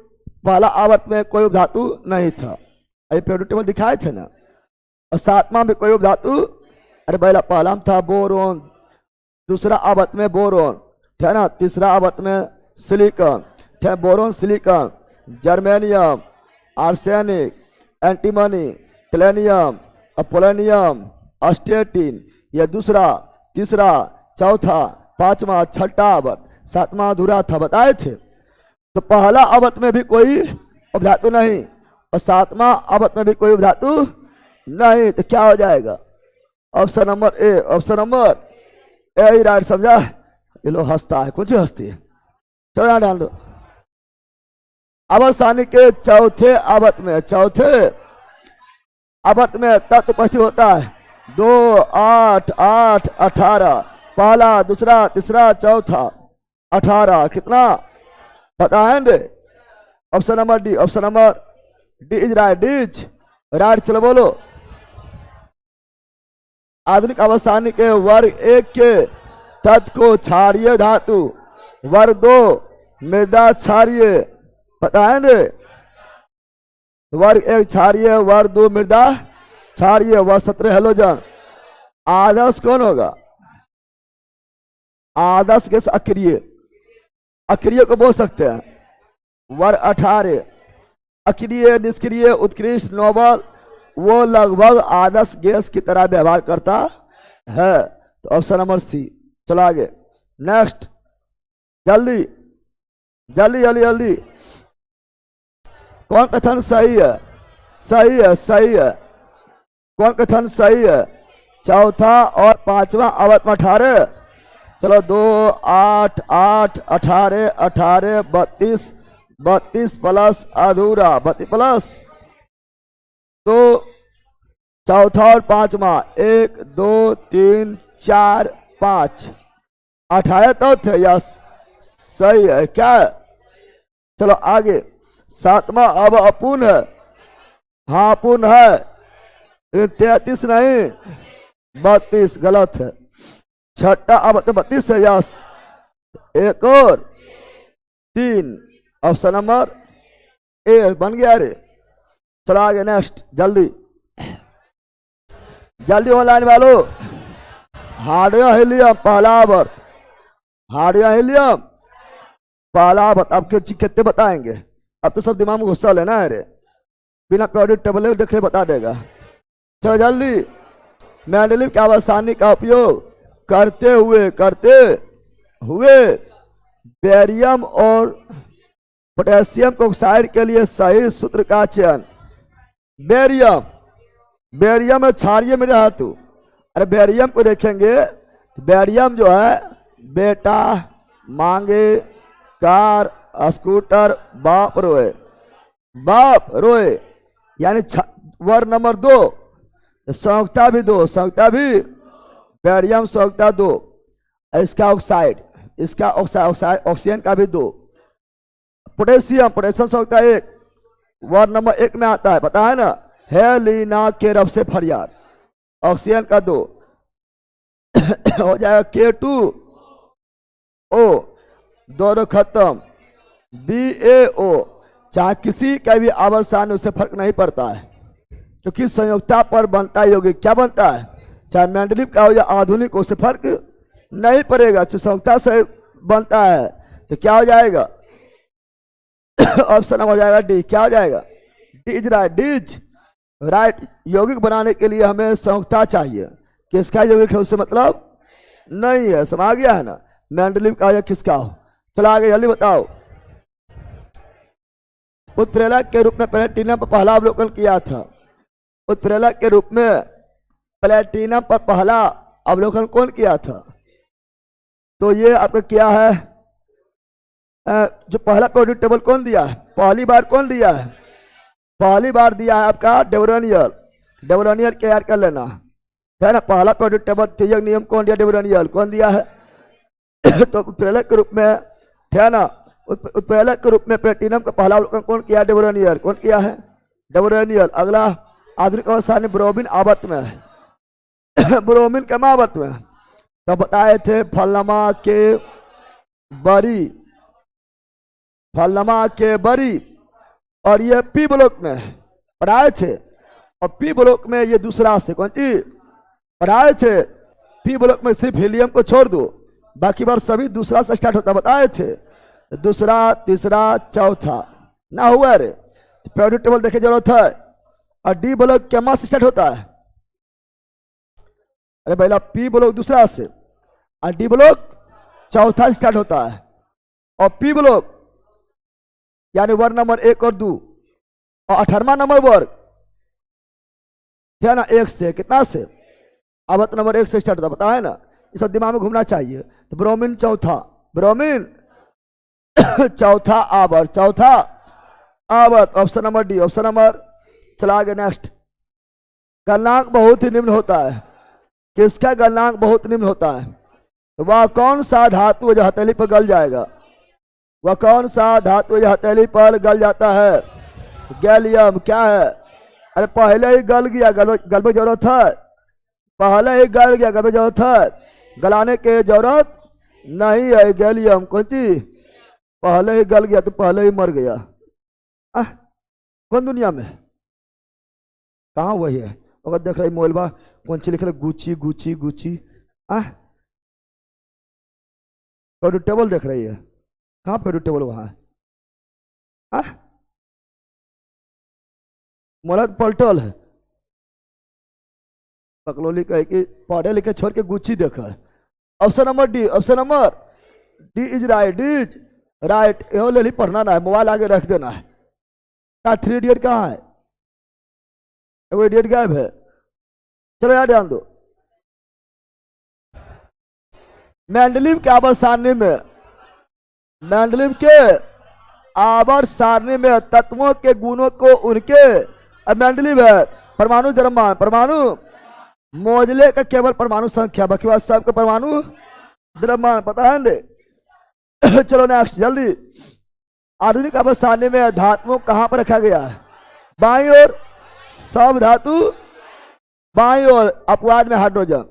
पहला आवर्त में कोई उपधातु नहीं था, अरे पीरियोडिक टेबल दिखाए थे ना। और 7वां में कोई उपधातु, अरे पहला में था बोरोन, दूसरा आवर्त में बोरोन, ठीक है ना, तीसरा आवर्त में सिलिकॉन, ठीक है, boron, silicon, germanium, arsenic, antimony, tellurium, polonium, astatine, यह दूसरा, तीसरा, चौथा, 5वां, 6ठा आवर्त, 7वां अधूरा था, बताए थे। तो पहला आवर्त में भी कोई उपधातु नहीं और 7वां आवर्त में भी कोई उपधातु नहीं, तो क्या हो जाएगा? Option number A, option number A he right, समझा? ये लोग हंसता है, कुछ हंसती है, चलो यहाँ डाल दो। अवसानी के चौथे आवर्त में, चौथे आवर्त में तत्व उपस्थित होता है 2, 8, 8, 18, पहला, दूसरा, तीसरा, चौथा, 18, कितना बताएंगे? Option number D, option number D is right, D is right. चलो बोलो। आधुनिक अवसानी के वर्ग 1 के तत्व को क्षारीय धातु, वर्ग 2 मृदा क्षारीय, बताएंगे? वर्ग 1 क्षारीय, वर्ग 2 मृदा क्षारीय, वर्ग 17 हेलोजन। आदर्श कौन होगा? आदर्श गैस अक्रिय, अक्रिय को बोल सकते हैं। वर्ग 18 अक्रिय, निष्क्रिय, उत्कृष्ट, नोबल, वो लगभग आदर्श गैस की तरह व्यवहार करता है। तो ऑप्शन नंबर सी। चलो आगे, नेक्स्ट, जल्दी जल्दी जल्दी जल्दी। कौन कथन सही है? सही है, सही है। कौन कथन सही है? चौथा और 5वां आवर्त में 18। चलो 2, 8, 8, 18, 18, 32, 32 प्लस अधूरा, 32 प्लस तो चौथा और 5वां, 1, 2, 3, 4, 5, 18 तो थे, यस सही है क्या? चलो आगे, 7वां अब अपूर्ण है, हाँ अपूर्ण है, 33 नहीं 32 गलत है। 6ठा अब तो 32 है, यस। 1 और 3, ऑप्शन नंबर ए बन गया रे। चलो आगे, नेक्स्ट, जल्दी जल्दी ऑनलाइन वालों। हार्डिया हीलियम पहला आवर्त, हार्डिया हीलियम पहला आवर्त। अब कितने बताएंगे? अब तो सब दिमाग में गुस्सा लेना है रे, बिना पीरियोडिक टेबल देखे बता देगा। चलो जल्दी। मेंडलीव की आवर्सानी का उपयोग करते हुए बेरियम और पोटेशियम ऑक्साइड के लिए सही सूत्र का चयन। बेरियम, बेरियम है क्षारीय में धातु। अरे बेरियम को देखेंगे, बेरियम जो है बेटा, मांगे, कार, स्कूटर, बाप रोए, बाप रोए, यानी वर्ग नंबर 2। संयुक्ता भी 2, संयुक्ता भी बेरियम संयुक्ता 2। इसका ऑक्साइड, इसका ऑक्साइड ऑक्सीजन का भी 2। पोटेशियम, पोटेशियम संयुक्ता 1, वर्ग नंबर 1 में आता है, पता है ना, हेलिना के रब से फरियाद। ऑक्सीजन का 2 हो जाएगा, K2O, दोनों खत्म, BaO। चाहे किसी का भी आवर्सान उससे फर्क नहीं पड़ता है, क्योंकि संयुक्ता पर बनता है यौगिक। क्या बनता है? चाहे मेंडलीव का हो या आधुनिक, उससे फर्क नहीं पड़ेगा, संयुक्ता से बनता है। तो क्या हो जाएगा? ऑप्शन हो जाएगा डी। क्या हो जाएगा? D is right, D is right. यौगिक बनाने के लिए हमें संयुक्ता चाहिए, किसका यौगिक है उससे मतलब नहीं है, समझ गया है ना? मेंडलीव का या किसका हो। चलो आगे जल्दी बताओ। उत्प्रेरक के रूप में प्लेटिनम पर पहला अवलोकन किया था। उत्प्रेरक के रूप में प्लेटिनम पर पहला अवलोकन कौन किया था? तो ये आपका क्या है, जो पहला पीरियोडिक टेबल कौन दिया है? पहली बार कौन दिया है? पहली बार दिया है आपका डेवरोनियल। डेवरोनियल के याद कर लेना है ना। पहला पीरियोडिक टेबल नियम कौन दिया? डेवरोनियल कौन दिया है? तो उत्प्रेरक के रूप में है ना, उत्प्रेरक के रूप में प्लेटिनम का पहला अवलोकन कौन किया? डेबोरेनियर। कौन किया है? डेबोरेनियर। अगला आधुनिक अवस्था में ब्रोमीन आवर्त में है। ब्रोमीन के आवर्त में तो बताए थे फलनमा के बरी, फलनमा के बरी, और ये पी ब्लॉक में पढ़ाए थे। और पी ब्लॉक में ये दूसरा से कौन सी पढ़ाए थे? पी ब्लॉक में सिर्फ हीलियम को छोड़ दो, बाकी बार सभी दूसरा से स्टार्ट होता बताए थे। दूसरा, तीसरा, चौथा ना हुआ रे, पीरियोडिक टेबल देखे जरूरत है। और डी ब्लॉक क्या मास स्टार्ट होता है? अरे पहला पी ब्लॉक दूसरा से और डी ब्लॉक चौथा स्टार्ट होता है। और पी ब्लॉक यानी वर्ग नंबर 1 और 2 और 18वां नंबर वर्ग थे ना 1 से कितना से? आवर्त नंबर 1 से स्टार्ट होता पता है ना, ये सब दिमाग में घूमना चाहिए। तो ब्रोमीन चौथा, ब्रोमीन चौथा आवर्त, चौथा आवर्त। Option number D. Option number, चला आगे नेक्स्ट। गलनांक बहुत ही निम्न होता है। किसका गलनांक बहुत निम्न होता है? वह कौन सा धातु जो हथेली पर गल जाएगा? वह कौन सा धातु जो हथेली पर गल जाता है? गैलियम। क्या है? अरे पहले ही गल गया, गल में जरूरत है, पहले ही गल गया, गल में जरूरत है, गलाने की जरूरत नहीं है। गैलियम कौन सी? पहले ही गल गया तो पहले ही मर गया। कौन दुनिया में कहाँ वही है? अगर देख रही मोबाइल कौन सी लिख रहे? Gucci Gucci Gucci. Periodic table देख रही है? कहाँ पीरियोडिक टेबल? वहां है। मोला पलटल है। पकलोली कहे कि पढ़े लिखे छोड़ के गुची देखा है। Option number D. Option number D is right, D is right. एहो ले ली, पढ़ना ना है, मोबाइल आगे रख देना है। क्या 3 इडियट कहाँ है? वो इडियट गायब है। चलो यार ध्यान दो। मेंडलीव के आवर्त सारणी में, मेंडलीव के आवर्त सारणी में तत्वों के गुणों को उनके, अब मेंडलीव है परमाणु द्रव्यमान, परमाणु मोजले का केवल परमाणु संख्या, बाकी बात सबका परमाणु द्रव्यमान पता है ना। चलो नेक्स्ट जल्दी। आधुनिक आवर्त सारणी में धातुओं कहां पर रखा गया है? बाईं ओर सब धातु बाईं ओर, अपवाद में हाइड्रोजन,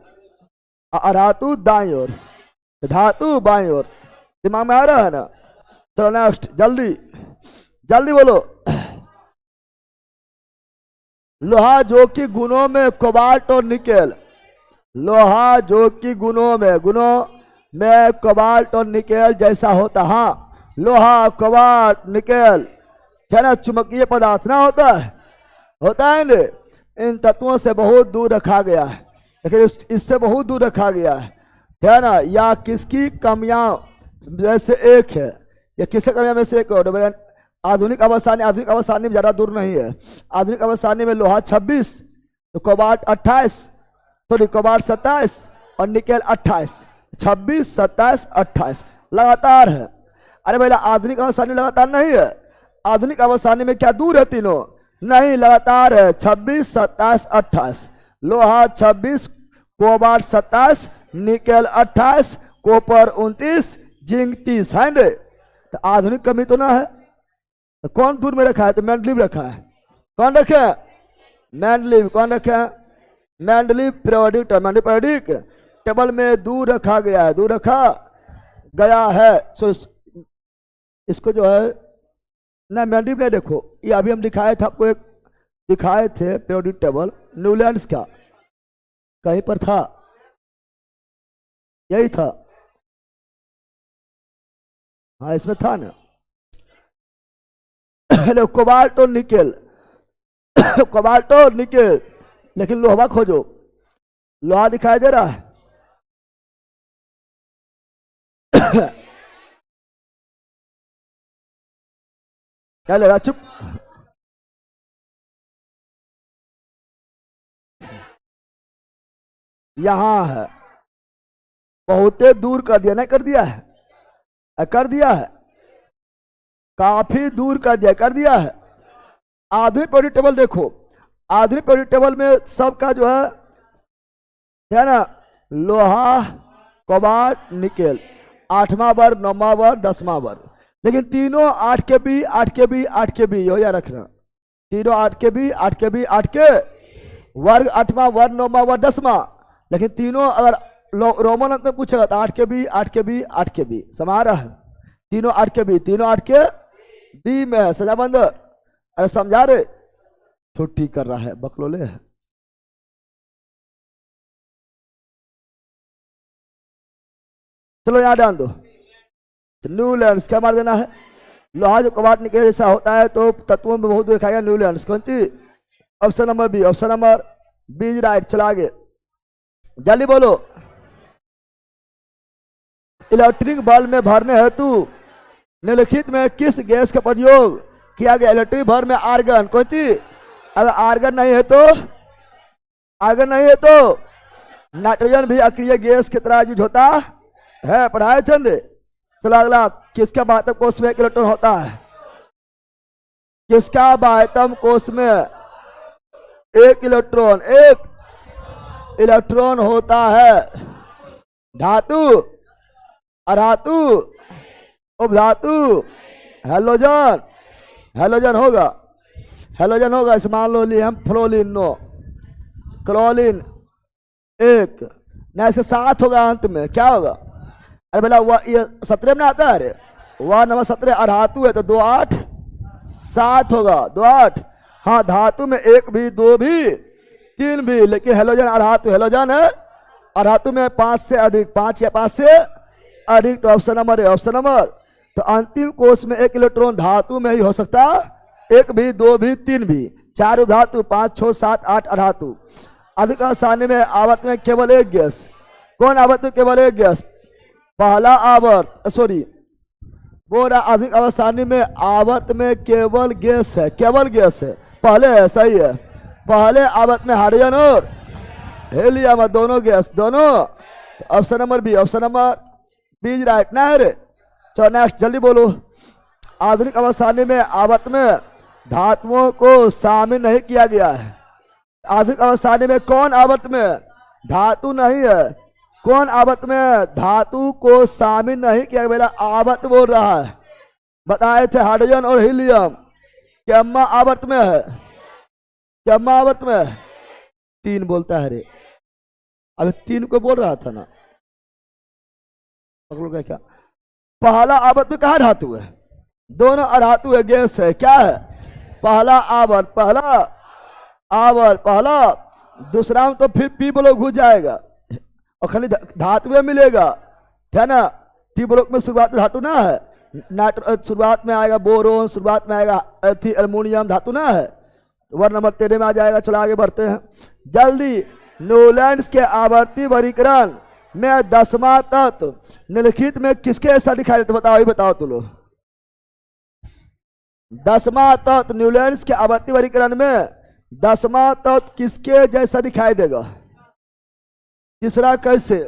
धातु दाईं ओर, धातु बाईं ओर। दिमाग में आ रहा है ना? चलो नेक्स्ट जल्दी जल्दी बोलो। लोहा जो कि गुणों में कोबाल्ट और निकेल, लोहा जो कि गुणों में कोबाल्ट और निकेल जैसा होता, हाँ लोहा कोबाल्ट निकेल है ना, चुंबकीय पदार्थ ना होता है ना, इन तत्वों से बहुत दूर रखा गया है। लेकिन इससे बहुत दूर रखा गया है ना। या किसकी कमियां जैसे एक है, या किसकी कमियां में से एक और? आधुनिक आवर्त सारणी में ज्यादा दूर नहीं है। आधुनिक आवर्त सारणी में लोहा 26, तो कोबाल्ट 28, सॉरी कोबाल्ट 27 और निकेल 28, 26, 27, 28 लगातार है। अरे भैया आधुनिक आवर्त सारणी लगातार नहीं है। आधुनिक आवर्त सारणी में क्या दूर है? तीनों नहीं, लगातार है। 26, 27, 28, लोहा 26, कोबाल्ट 27, निकेल 28, कॉपर 29, जिंक 30 है ना। तो आधुनिक कमी तो ना है। तो कौन दूर में रखा है? तो मेंडलीव रखा है। कौन रखे? मेंडलीव। कौन रखे? मेंडलीव पीरियोडिक टेबल में दूर रखा गया है, दूर रखा गया है। सो इसको जो है ना मेंडलीव नहीं, देखो ये अभी हम दिखाए थे आपको, एक दिखाए थे पीरियोडिक टेबल न्यूलैंड्स का, कहीं पर था, यही था, हाँ इसमें था ना। कोबाल्ट और निकेल, कोबाल्ट और निकेल, लेकिन लोहा खोजो, लोहा दिखाई दे रहा है? क्या लगा? चुप। यहां है, बहुत दूर कर दिया, नहीं कर दिया है? कर दिया है, काफी दूर कर दिया, कर दिया है। आधुनिक पीरियोडिक टेबल देखो, आधुनिक पीरियोडिक टेबल में सबका जो है ना लोहा कोबाल्ट निकेल, 8वां वर्ग, 9वां वर्ग, 10वां वर्ग। लेकिन तीनों 8 के बी, 8 के बी, 8 के बी, यो याद रखना। तीनों 8 के बी, 8 के बी, 8 के वर्ग, 8वां वर्ग, 9वां वर्ग, 10वां। लेकिन तीनों अगर रोमन अंक में पूछेगा तो 8 के बी, 8 के बी, 8 के बी समा रहा है। तीनों 8 के बी, तीनों 8 के बी में है। समझा बंद? अरे समझा रे? छुट्टी कर रहा है, बकलोले है। चलो यहां ध्यान दो। न्यूलैंड्स क्या मार देना है? लोहा जो कबाड़ निकले जैसा होता है तो तत्वों में बहुत दिखाएगा न्यूलैंड्स। कौन सी? Option number B, option number B right. चलो आगे जल्दी बोलो। इलेक्ट्रिक बल्ब में भरने हेतु निम्नलिखित में किस गैस का प्रयोग किया गया? इलेक्ट्रिक बल्ब में आर्गन। कौन सी? अगर आर्गन नहीं है तो, आर्गन नहीं है तो नाइट्रोजन भी अक्रिय गैस की तरह यूज होता है। पढ़ाए थे। चलो अगला, किसका बाह्यतम कोष में 1 इलेक्ट्रॉन होता है? किसका बाह्यतम कोष में 1 इलेक्ट्रॉन, 1 इलेक्ट्रॉन होता है? धातु, अधातु, उपधातु, हेलोजन? हेलोजन होगा, हेलोजन होगा। इस मान लो लिए हम फ्लोरीन, नो, क्लोरीन 1 ना, इसके साथ होगा अंत में। क्या होगा? अरे भला ये 17 में आता है। अरे 1 नंबर 17 अधातु है तो 2 8 7 होगा। 2 8। हाँ धातु में 1 भी, 2 भी, 3 भी। लेकिन हेलोजन अधातु, हेलोजन है अधातु में 5 से अधिक, 5 या 5 से अधिक। तो ऑप्शन नंबर है, ऑप्शन नंबर। तो अंतिम कोष में 1 इलेक्ट्रॉन धातु में ही हो सकता, 1 भी, 2 भी, 3 भी। 4 धातु, 5 6 7 8 अधातु। अधिक आसानी में आवर्त में केवल 1 गैस। कौन आवर्त में केवल 1 गैस? पहला आवर्त, सॉरी वो रहा अधिक अवसानी में आवर्त में केवल गैस है, केवल गैस है। पहले है, सही है। पहले आवर्त में हाइड्रोजन और हेलियम, दोनों गैस, दोनों। Option number B, option number B right ना है रे। चलो नेक्स्ट जल्दी बोलो। आधुनिक अवसानी में आवर्त में धातुओं को शामिल नहीं किया गया है। आधुनिक अवसानी में कौन आवर्त में धातु नहीं है? कौन आवर्त में धातु को शामिल नहीं किया? मेरा आवर्त बोल रहा है। बताए थे हाइड्रोजन और हीलियम। क्या आवर्त में है? क्या आवर्त में है? 3 बोलता है रे। अभी 3 को बोल रहा था ना, क्या? पहला आवर्त में कहा धातु है? दोनों अधातु है, गैस है। क्या है? पहला आवर्त, पहला आवर्त, पहला। दूसरा में तो फिर पी ब्लॉक घुस जाएगा और खाली धातु में मिलेगा, है ना। पी ब्लॉक में शुरुआत में धातु ना है, शुरुआत में आएगा बोरोन, शुरुआत में आएगा एल्युमिनियम, धातु ना है। वर्ग नंबर 13 में आ जाएगा। चलो आगे बढ़ते हैं जल्दी। न्यूलैंड्स के आवर्ती वर्गीकरण में 10वां तत्व निम्नलिखित में किसके ऐसा दिखाई देता? बताओ, ही बताओ तुम लोग। 10वां तत्व न्यूलैंड्स के आवर्ती वर्गीकरण में 10वां तत्व किसके जैसा दिखाई देगा? तीसरा कैसे?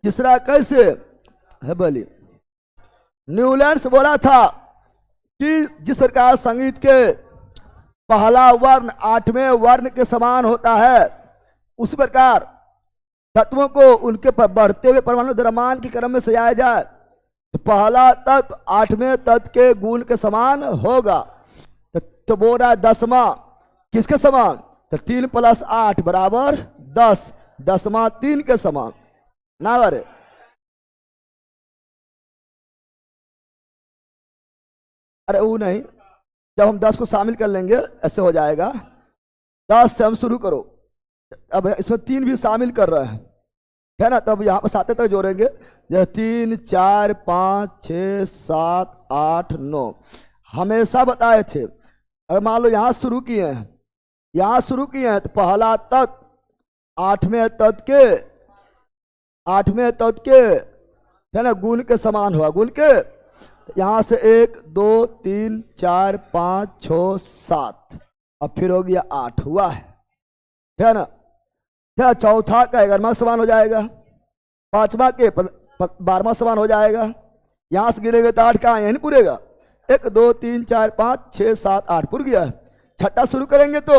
तीसरा कैसे है बोली? न्यूलैंड्स बोला था कि जिस प्रकार संगीत के पहला वर्ण 8वें वर्ण के समान होता है, उसी प्रकार तत्वों को उनके बढ़ते हुए परमाणु द्रव्यमान के क्रम में सजाया जाए तो पहला तत्व 8वें तत्व के गुण के समान होगा। तो बोल रहा है 10वां किसके समान? तो 3 + 8 बराबर 10, 10वां 3 के समान ना। अरे अरे वो नहीं, जब हम 10 को शामिल कर लेंगे ऐसे हो जाएगा। 10 से हम शुरू करो। अब इसमें 3 भी शामिल कर रहे हैं, है ना। तब यहाँ पर 7 तक जोड़ेंगे। जैसे 3 4 5 6 7 8 9 हमेशा बताए थे। अगर मान लो यहाँ शुरू किए हैं, यहाँ शुरू किए हैं तो पहला तत्व 8वें तत्व के है ना गुण के समान हुआ। गुण के यहाँ से 1 2 3 4 5 6 7 अब फिर हो गया 8 हुआ है ना। क्या चौथा का 11वां समान हो जाएगा, 5वां के 12वां समान हो जाएगा। यहाँ से गिरेगा तो 8 का यही पूरेगा। 1 2 3 4 5 6 7 8 पूर गया। छठा शुरू करेंगे तो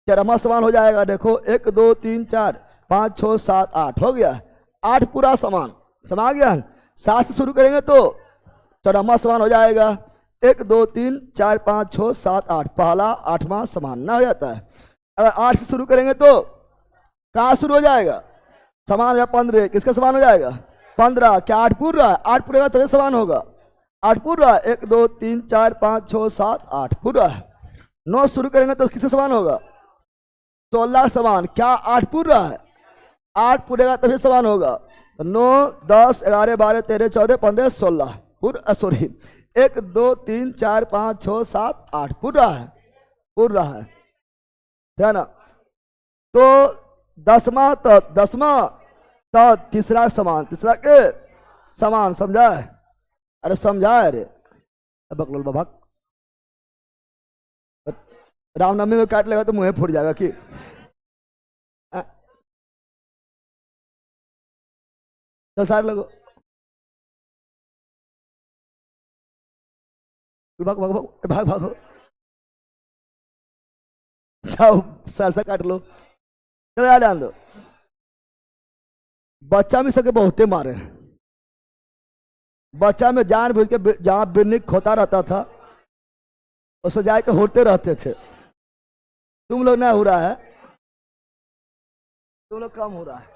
13वां समान हो जाएगा। देखो 1 2 3 4 5 6 7 8 हो गया। 8 पूरा समान समा गया। 7 से शुरू करेंगे तो 14वां समान हो जाएगा। 1 2 3 4 5 6 7 8 पहला 8वां समान ना हो जाता है। अगर 8 से शुरू करेंगे तो कहाँ शुरू हो जाएगा? समान या 15 किसका समान हो जाएगा? 15। क्या 8 पूर रहा है? 8 पूरेगा तभी समान होगा। 8 पूर रहा है। 1 2 3 4 5 6 7 8 पूरा है। 9 शुरू करेंगे तो किससे समान होगा? 16 समान। क्या 8 पूर रहा है? 8 पूरेगा तभी समान होगा। तो 9 10 11 12 13 14 15 16 पूरा। सॉरी 1 2 3 4 5 6 7 8 पूरा है। पूर रहा है ना। तो 10वां तो तीसरा समान, तीसरा के समान। समझा है? अरे समझा है रे बकलोल बाबा। रामनवमी में काट लेगा तो मुंह फूट जाएगा कि तो सारे लोग भाग भाग भाग भागो जाओ सरसा काट लो। चलो यार ध्यान दो। बच्चा में सके बहुते मारे। बच्चा में जान बुझ के जहां बिन्नी खोता रहता था उसको जाके होते रहते थे। तुम लोग ना हो रहा है, तुम लोग कम हो रहा है।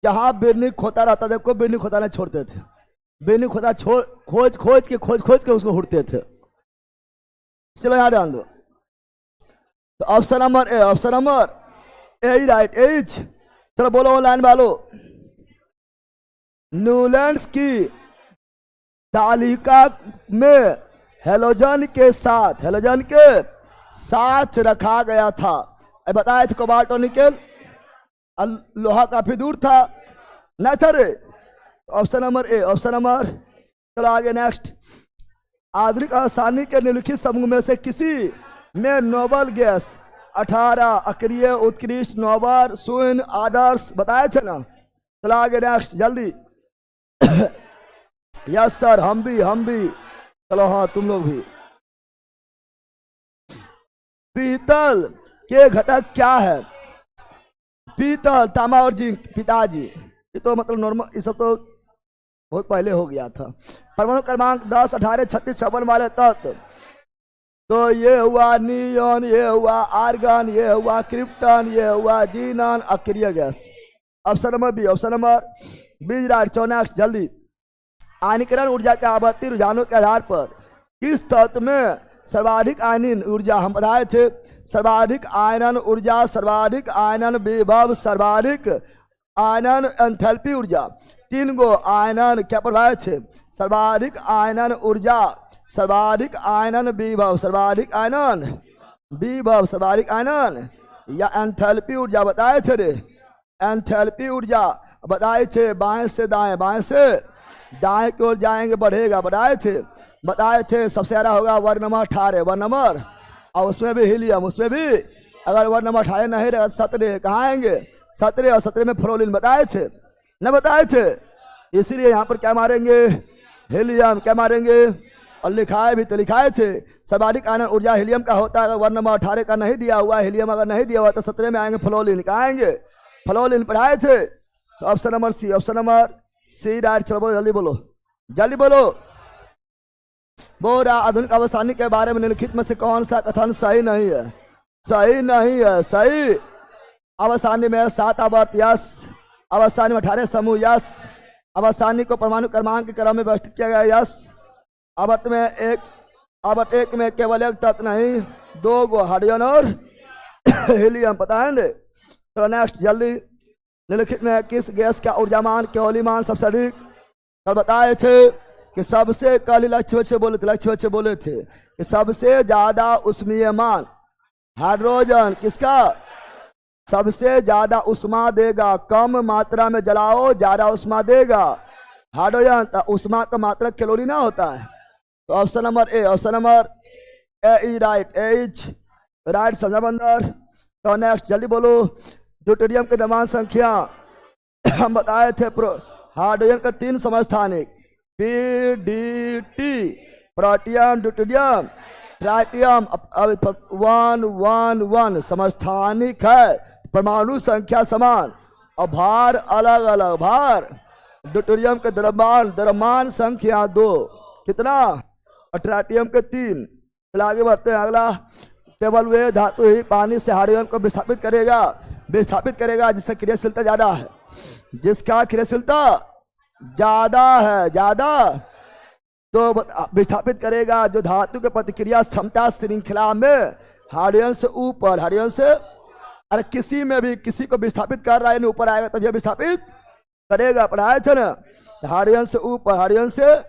जहां बिन्नी खोता रहता था को बिन्नी खोता नहीं छोड़ते थे। बिन्नी खोता छोड़ खोज खोज के उसको उड़ते थे। चलो यहाँ ध्यान दो। तो ऑप्शन नंबर ए राइट एच। चलो बोलो ऑनलाइन वालो। न्यूलैंड्स की तालिका में हेलोजन के साथ रखा गया था। बताया थे कोबाल्ट और निकेल। लोहा काफी दूर था नहीं था रे। ऑप्शन नंबर ए। चलो आगे नेक्स्ट। आधुनिक आसानी के निम्नलिखित समूह में से किसी में नोबल गैस 18 अक्रिय उत्कृष्ट नोबल शून्य आदर्श बताए थे ना। चलो आगे नेक्स्ट जल्दी। यस सर हम भी। चलो हाँ तुम लोग भी। पीतल के घटक क्या है? पीतल तांबा और जिंक। पिताजी ये तो मतलब नॉर्मल, ये सब तो बहुत पहले हो गया था। परमाणु क्रमांक 10 18 36 56 वाले तत्व तो ये हुआ नियॉन, ये हुआ आर्गन, ये हुआ क्रिप्टन, ये हुआ जीनन अक्रिय gas. Option number B right. 94 जल्दी। आयनीकरण ऊर्जा के आवर्ती रुझानों के आधार पर किस तत्व में सर्वाधिक आयनीन ऊर्जा हम बताए थे? सर्वाधिक आयनन ऊर्जा, सर्वाधिक आयनन विभव, सर्वाधिक आयनन एंथैल्पी ऊर्जा। 3 गो आयनन क्या पढ़ाए थे? सर्वाधिक आयनन ऊर्जा, सर्वाधिक आयनन विभव, सर्वाधिक आयनन विभव, सर्वाधिक आयनन या एंथैल्पी ऊर्जा बताए थे रे। एंथैल्पी ऊर्जा बताए थे। बाएं से दाएं की ओर जाएंगे बढ़ेगा बताए थे। सबसे ज्यादा होगा वर्ग नंबर 18 वर्ग नंबर, और उसमें भी हीलियम, उसमें भी अगर वर्ग नंबर 18 नहीं रहेगा 17 कहाँ आएंगे? 17 और 17 में फ्लोरीन बताए थे न बताए थे। इसीलिए यहाँ पर क्या मारेंगे? हीलियम। क्या मारेंगे? और लिखाए भी तो लिखाए थे सर्वाधिक आयनन ऊर्जा हीलियम का होता है। अगर वर्ग नंबर 18 का नहीं दिया हुआ, हीलियम अगर नहीं दिया हुआ तो 17 में आएंगे फ्लोरीन। कहाँ आएंगे? फ्लोरीन पढ़ाए थे। तो ऑप्शन नंबर सी राइट। चलो बोलो जल्दी बोलो। बोरा आधुनिक अवसानी के बारे में निम्नलिखित में से कौन सा कथन सही नहीं है? सही अवसानी में 7 आवर्त यस, अवसानी में 18 समूह यस, अवसानी को परमाणु क्रमांक के क्रम में व्यवस्थित किया गया यस, आवर्त एक में केवल एक तत्व नहीं 2 गो हाइड्रोजन और हीलियम पता है। तो नेक्स्ट जल्दी। निम्नलिखित में किस गैस का ऊर्जामान केवलीमान सबसे अधिक? कल बताए थे कि सबसे कल लक्ष्य बच्चे बोले थे कि सबसे ज्यादा उष्मीयमान हाइड्रोजन किसका? सबसे ज्यादा उष्मा देगा। कम मात्रा में जलाओ ज्यादा उष्मा देगा हाइड्रोजन। तो उष्मा का मात्रा कैलोरी ना होता है। तो ऑप्शन नंबर ए राइट समझा बंदर। तो नेक्स्ट जल्दी बोलो। ड्यूटेरियम के द्रव्यमान संख्या हम बताए थे। हाइड्रोजन का 3 समस्थानिक PDT प्रोटियम, ड्यूटेरियम, ट्राइटियम। अब 1 1 1 समस्थानिक है, परमाणु संख्या समान और भार अलग अलग। भार ड्यूटेरियम के द्रव्यमान संख्या 2 कितना, और ट्राइटियम के 3। चला आगे बढ़ते हैं। अगला, केवल वे धातु ही पानी से हाइड्रोजन को विस्थापित करेगा जिसका क्रियाशीलता ज्यादा है, जिसका क्रियाशीलता ज्यादा है, ज्यादा तो विस्थापित करेगा। जो धातु के प्रतिक्रिया क्षमता श्रृंखला में हाइड्रोजन से ऊपर, हाइड्रोजन से, अरे किसी में भी किसी को विस्थापित कर रहा है, ऊपर आएगा तब यह विस्थापित करेगा। पढ़ाए थे ना, हाइड्रोजन से ऊपर, हाइड्रोजन से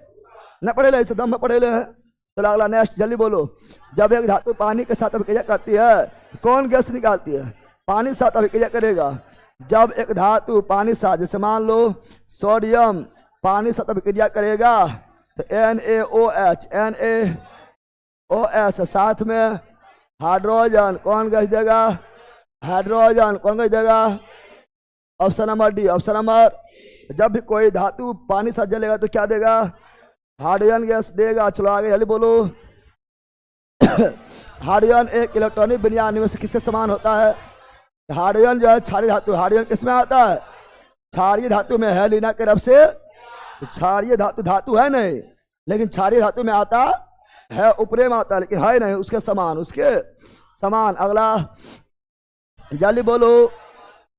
न पढ़े ले, दम में पढ़े ले हैं। चलो अगला नेक्स्ट जल्दी बोलो। जब एक धातु पानी के साथ अभिक्रिया करती है कौन गैस निकालती है, पानी साथ अभिक्रिया करेगा। जब एक धातु पानी साथ, जैसे मान लो सोडियम पानी साथ अभिक्रिया करेगा तो NaOH साथ में हाइड्रोजन, कौन गैस देगा, हाइड्रोजन, कौन गैस देगा, option number D, option number. जब भी कोई धातु पानी साथ जलेगा तो क्या देगा, हाइड्रोजन गैस देगा। चलो आगे जल्दी बोलो। हाइड्रोजन एक इलेक्ट्रॉनिक विन्यास में से किसके समान होता है, हाइड्रोजन जो है क्षारीय धातु, हाइड्रोजन किस में आता है, क्षारीय धातु में है। लीना के रब से क्षारीय धातु है नहीं, लेकिन क्षारीय धातु में आता है, ऊपरे में आता है, लेकिन है नहीं उसके समान, उसके समान। अगला जल्दी बोलो।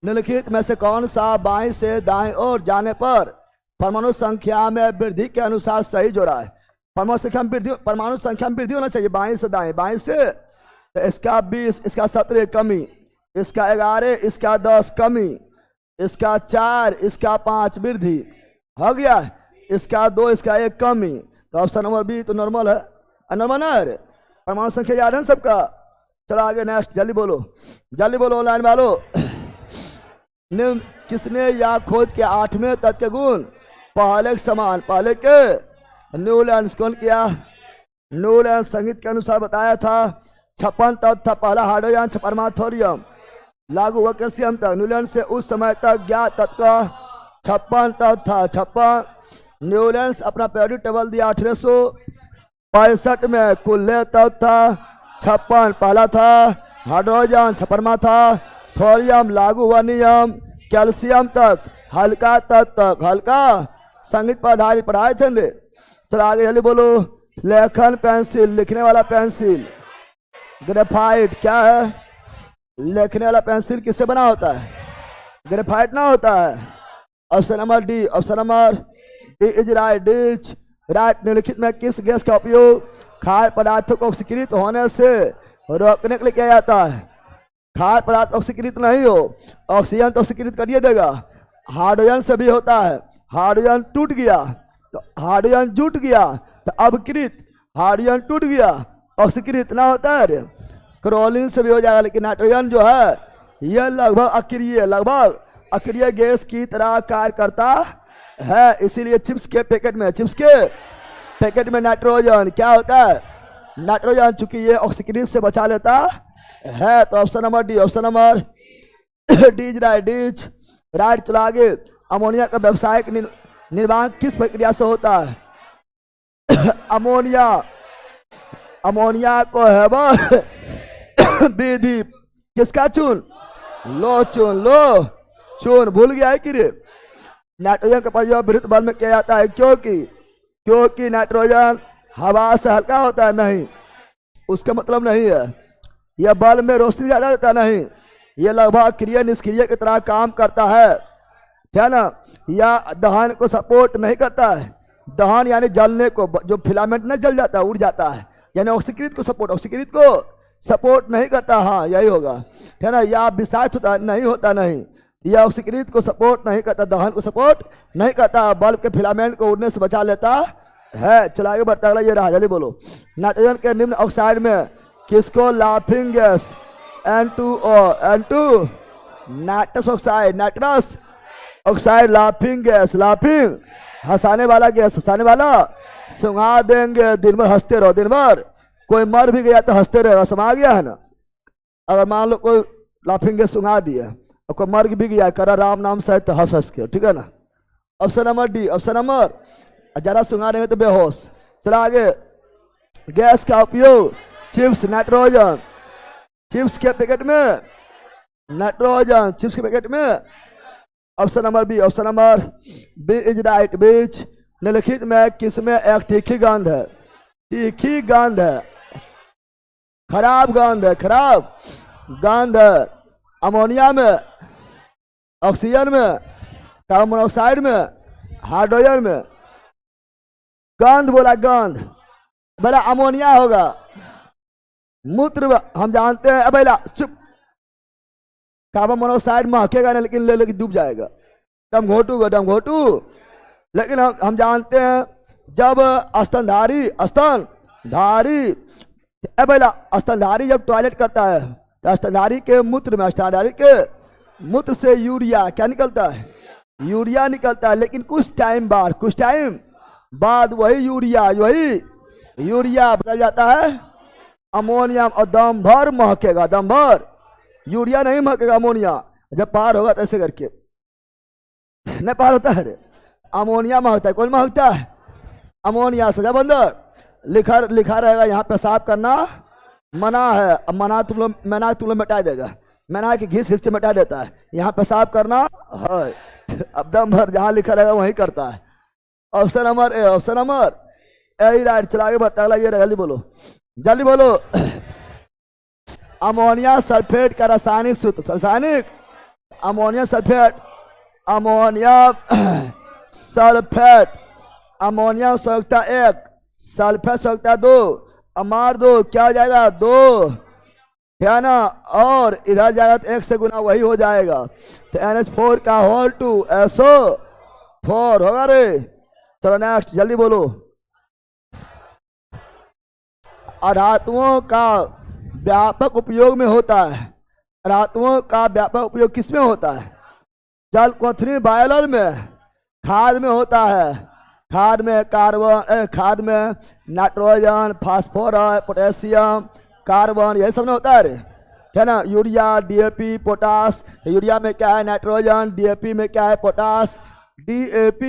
निम्नलिखित में से कौन सा बाएं से दाएं ओर जाने पर परमाणु संख्या में वृद्धि के अनुसार सही जोड़ा है। परमाणु संख्या में वृद्धि होना चाहिए, बाएं से दाएं, बाएं से तो इसका 20, इसका 17 कमी, इसका 11, इसका 10 कमी, इसका 4, इसका 5 वृद्धि हो गया, इसका 2, इसका 1 कमी। तो ऑप्शन नंबर बी तो नॉर्मल है, नॉर्मल है, परमाणु संख्या याद है सबका। चलो आगे नेक्स्ट जल्दी बोलो, जल्दी बोलो लाइन वालो। किसने या खोज के 8वें तत्व के गुण पहले के समान, पहले के न्यूलैंड कौन किया, न्यूलैंड संगीत के अनुसार बताया था। 56 तत्व था, पहला हाइड्रोजन, छपरमा थोरियम, लागू हुआ कैल्शियम तक। न्यूलैंड से उस समय तक ज्ञात तत्व का 56 तत्व था, 56। न्यूलैंड अपना पीरियोडिक टेबल दिया 1865 में, कुल तत्व था 56, पहला था हाइड्रोजन, छपरमा था, थोरियम लागू हुआ नियम, कैल्शियम तक, हल्का तत्व तक, हल्का संगीत पर आधारित पढ़ाए थे। तो आगे जल्दी बोलो। लेखन पेंसिल, लिखने वाला पेंसिल, ग्रेफाइट क्या है, लिखने वाला पेंसिल किससे बना होता है, ग्रेफाइट ना होता है। Option number D, option number D is right, ditch right. निम्नलिखित में किस गैस का उपयोग खाद्य पदार्थों को ऑक्सीकृत होने से रोकने के लिए किया जाता है। खाद्य पदार्थ ऑक्सीकृत नहीं हो, ऑक्सीजन तो ऑक्सीकृत करिए देगा। हाइड्रोजन से भी होता है, हाइड्रोजन टूट गया तो हाइड्रोजन जुट गया तो अवकृत, हाइड्रोजन टूट गया ऑक्सीकृत ना होता है। क्लोरीन से भी हो जाएगा, लेकिन नाइट्रोजन जो है यह लगभग अक्रिय गैस की तरह कार्य करता है। इसीलिए चिप्स के पैकेट में नाइट्रोजन क्या होता है, नाइट्रोजन, चूंकि ये ऑक्सीकृत से बचा लेता है। तो option number D, option number D is right, ditch right. चलो आगे। अमोनिया का व्यावसायिक निर्माण किस प्रक्रिया से होता है, अमोनिया को हेबर विधि किसका चून, चून भूल गया है कि रे। नाइट्रोजन का प्रयोग विद्युत बल्ब में किया जाता है, क्योंकि नाइट्रोजन हवा से हल्का होता है, नहीं उसका मतलब नहीं है यह बल्ब में रोशनी ज्यादा देता, नहीं यह लगभग क्रिया निष्क्रिय की तरह काम करता है ना। या दहन को सपोर्ट नहीं करता है, दहन यानी जलने को, जो फिलामेंट न जल जाता है उड़ जाता है, यानी ऑक्सीकृत को सपोर्ट नहीं करता। हाँ यही होगा, है ना। या विषाक्त होता नहीं, यह ऑक्सीकृत को सपोर्ट नहीं करता, दहन को सपोर्ट नहीं करता, बल्ब के फिलामेंट को उड़ने से बचा लेता है। चलो आगे बढ़ता है, ये रहा जल्दी बोलो। नाइट्रोजन के निम्न ऑक्साइड में किसको laughing gas N2O nitrous oxide laughing gas, laughing हंसाने वाला गैस, हंसाने वाला, सुंघा देंगे, दिन भर हंसते रहो, दिन भर कोई मर भी गया तो हंसते रहो, समा गया है ना। अगर मान लो कोई लाफिंग गैस सुंघा दिया और कोई मर भी गया, करा राम नाम सहित तो हंस के, ठीक है ना। Option number D, option number, जरा सुंघा रहे तो बेहोश। चलो आगे। गैस का उपयोग चिप्स नाइट्रोजन, चिप्स के पैकेट में नाइट्रोजन, चिप्स के पैकेट में। Option number B, option number B is right. बीच निम्नलिखित में किसमें एक तीखी गंध है? तीखी गंध है, खराब गंध है, खराब गंध है। अमोनिया में, ऑक्सीजन में, कार्बन मोनोऑक्साइड में, हाइड्रोजन में। गंध बोला, गंध बोला अमोनिया होगा। मूत्र हम जानते हैं, अबेला चुप, कार्बन मोनोऑक्साइड महकेगा नहीं, लेकिन ले लेके डूब जाएगा, दम घोटूगा, दम घोटू। लेकिन हम जानते हैं जब स्तनधारी स्तनधारी जब टॉयलेट करता है तो स्तनधारी के मूत्र से यूरिया क्या निकलता है? यूरिया निकलता है। लेकिन कुछ टाइम बाद वही यूरिया बदल जाता है अमोनियम, और दम भर महकेगा, दम भर। यूरिया नहीं महकेगा, अमोनिया। जब पार होगा तो ऐसे करके नहीं पार होता है, अमोनिया महकता है। कौन महकता है? अमोनिया। सजा बंदर लिखा रहेगा यहाँ पेशाब करना मना है। अब मना तुम लोग मिटा देगा, मना के घिस के मिटा देता है। यहाँ पेशाब करना है, अब दम भर जहाँ लिखा रहेगा वहीं करता है। Option number A, option number A right. चला आगे बढ़ता, अगला ये रहेगा, जल्दी बोलो, जल्दी बोलो। अमोनिया सल्फेट का रासायनिक सूत्र, अमोनिया सल्फेट, अमोनिया संयुक्ता 1, सल्फेट संयुक्ता 2, अमार 2, क्या हो जाएगा? 2, है ना। और इधर जाएगा तो 1 से गुना वही हो जाएगा, तो NH4 का होल 2 SO4 होगा रे। चलो नेक्स्ट, जल्दी बोलो। धातुओं का व्यापक उपयोग में होता है। धातुओं का व्यापक उपयोग किसमें होता है? जल क्वथनी बायोलॉजी में, खाद में होता है। खाद में कार्बन, खाद में नाइट्रोजन, फास्फोरस, पोटेशियम, कार्बन, यही सब में होता है, है ना। Urea, DAP, potash. यूरिया में क्या है? नाइट्रोजन। DAP में क्या है? पोटास। DAP,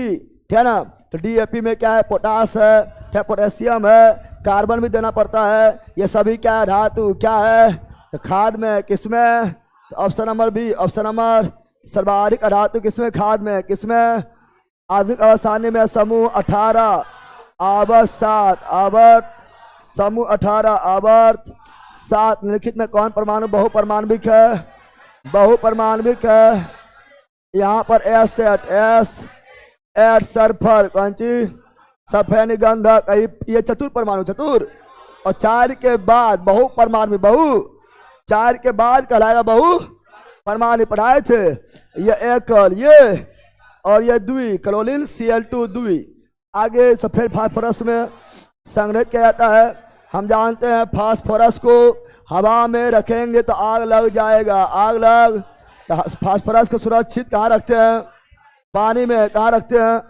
है ना। तो DAP में क्या है? पोटास है, पोटेशियम है, कार्बन भी देना पड़ता है। ये सभी क्या है? धातु। क्या है? तो खाद में, किसमें? तो option number B, option number सर्वाधिक धातु किसमें? खाद में। किसमें? आधुनिक अवस्थानी में समूह 18 आवर्त 7, आवर्त समूह 18 आवर्त 7 निम्नलिखित में कौन परमाणु बहुपरमाणविक है? बहुपरमाणविक है। यहाँ पर एस एट सल्फर, कौन सी? सल्फर निगंधक, ये चतुर परमाणु, चतुर। और 4 के बाद बहु 4 के बाद कहलाएगा बहु परमाणु। पढ़ाए थे ये एकल, ये और ये द्वि, क्लोरीन Cl2 द्वि। आगे सफेद फास्फोरस में संग्रहित किया जाता है। हम जानते हैं फास्फोरस को हवा में रखेंगे तो आग लग जाएगा, आग लग। तो फास्फोरस को सुरक्षित कहाँ रखते हैं? पानी में। कहाँ रखते हैं?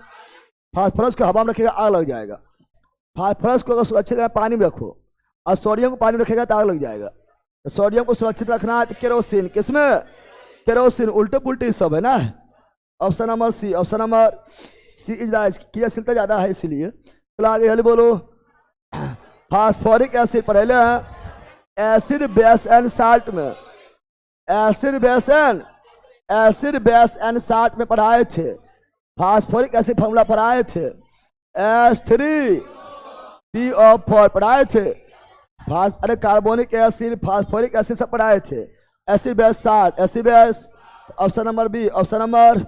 फास्फोरस को हवा में रखेगा आग लग जाएगा। फास्फोरस को अगर सुरक्षित पानी में रखो, और सोडियम को पानी में रखेगा तो आग लग जाएगा। तो सोडियम को सुरक्षित रखना है तो केरोसिन, किसमें? केरोसिन। उल्टे पुल्टे सब है ना। Option number C, option number C is right. क्रियाशीलता ज्यादा है इसीलिए। चलो आगे जल्दी बोलो। फास्फोरिक एसिड पढ़े हैं एसिड बेस एंड साल्ट में, एसिड बेस एंड साल्ट में पढ़ाए थे। फास्फोरिक एसिड फॉर्मूला पढ़ाए थे, H3PO4 पढ़ाए थे। अरे कार्बोनिक एसिड, फास्फोरिक एसिड सब पढ़ाए थे। Acid base salt, acid base. Option number B, option number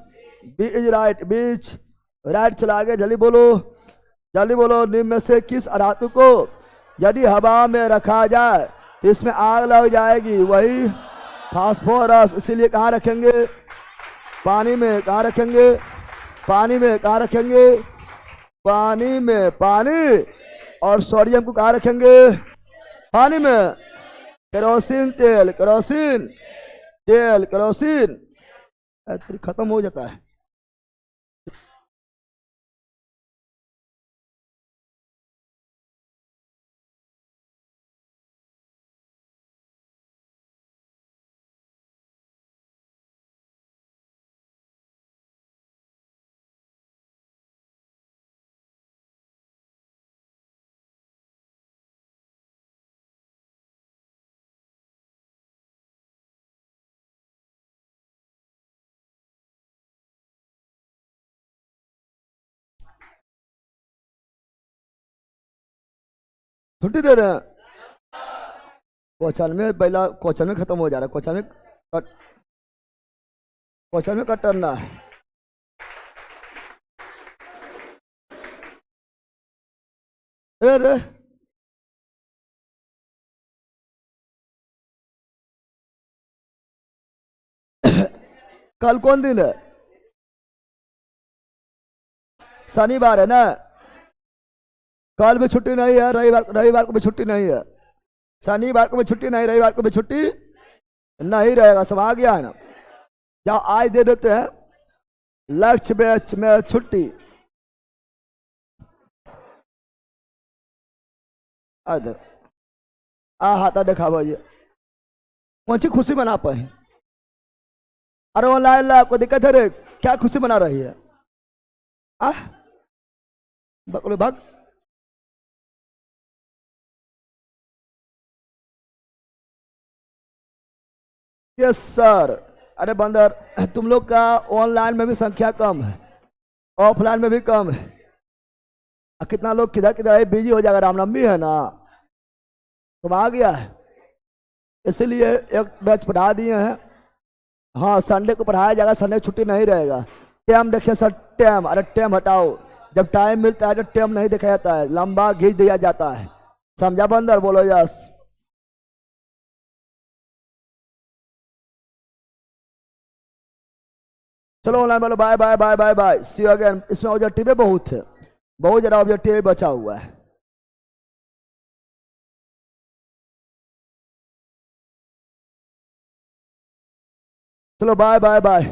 B is right. बीच राइट। चला आगे, जल्दी बोलो, जल्दी बोलो। निम्न में से किस धातु को यदि हवा में रखा जाए तो इसमें आग लग जाएगी? वही फास्फोरस। इसीलिए कहाँ रखेंगे? पानी में। कहाँ रखेंगे? पानी में। कहाँ रखेंगे? पानी में। पानी। और सोडियम को कहाँ रखेंगे? पानी में। केरोसिन तेल, केरोसिन तेल, केरोसिन खत्म हो जाता है। छुट्टी दे रहे हैं। क्वेश्चन में पहला क्वेश्चन में खत्म हो जा रहा है। क्वेश्चन में कट करना है। अरे अरे कल कौन दिन है? शनिवार है ना। कल भी छुट्टी नहीं है, रविवार को भी छुट्टी नहीं है। शनिवार को भी छुट्टी नहीं, रविवार को भी छुट्टी नहीं रहेगा। सब आ गया है ना। जाओ आज दे देते हैं लक्ष्य बैच में छुट्टी। इधर आ हाथा देखा भाई, कौन सी खुशी मना पाए? अरे ऑनलाइन ला कोई दिक्कत है रे? क्या खुशी मना रही है? आह बकलो भाग। Yes sir. अरे बंदर, तुम लोग का ऑनलाइन में भी संख्या कम है, ऑफलाइन में भी कम है। कितना लोग किधर किधर बिजी हो जाएगा, रामनवमी है ना, तुम आ गया है इसीलिए एक बैच पढ़ा दिए हैं। हाँ संडे को पढ़ाया जाएगा, संडे को छुट्टी नहीं रहेगा। टाइम देखिए सर, टाइम, अरे टाइम हटाओ। जब टाइम मिलता है तो टाइम नहीं देखा जाता है, लंबा खींच दिया जाता है। समझा बंदर? बोलो यस। चलो ऑनलाइन बोलो bye bye bye bye bye, see you again. इसमें ऑब्जेक्टिव बहुत है, बहुत ज्यादा ऑब्जेक्टिव बचा हुआ है। चलो बाय बाय बाय।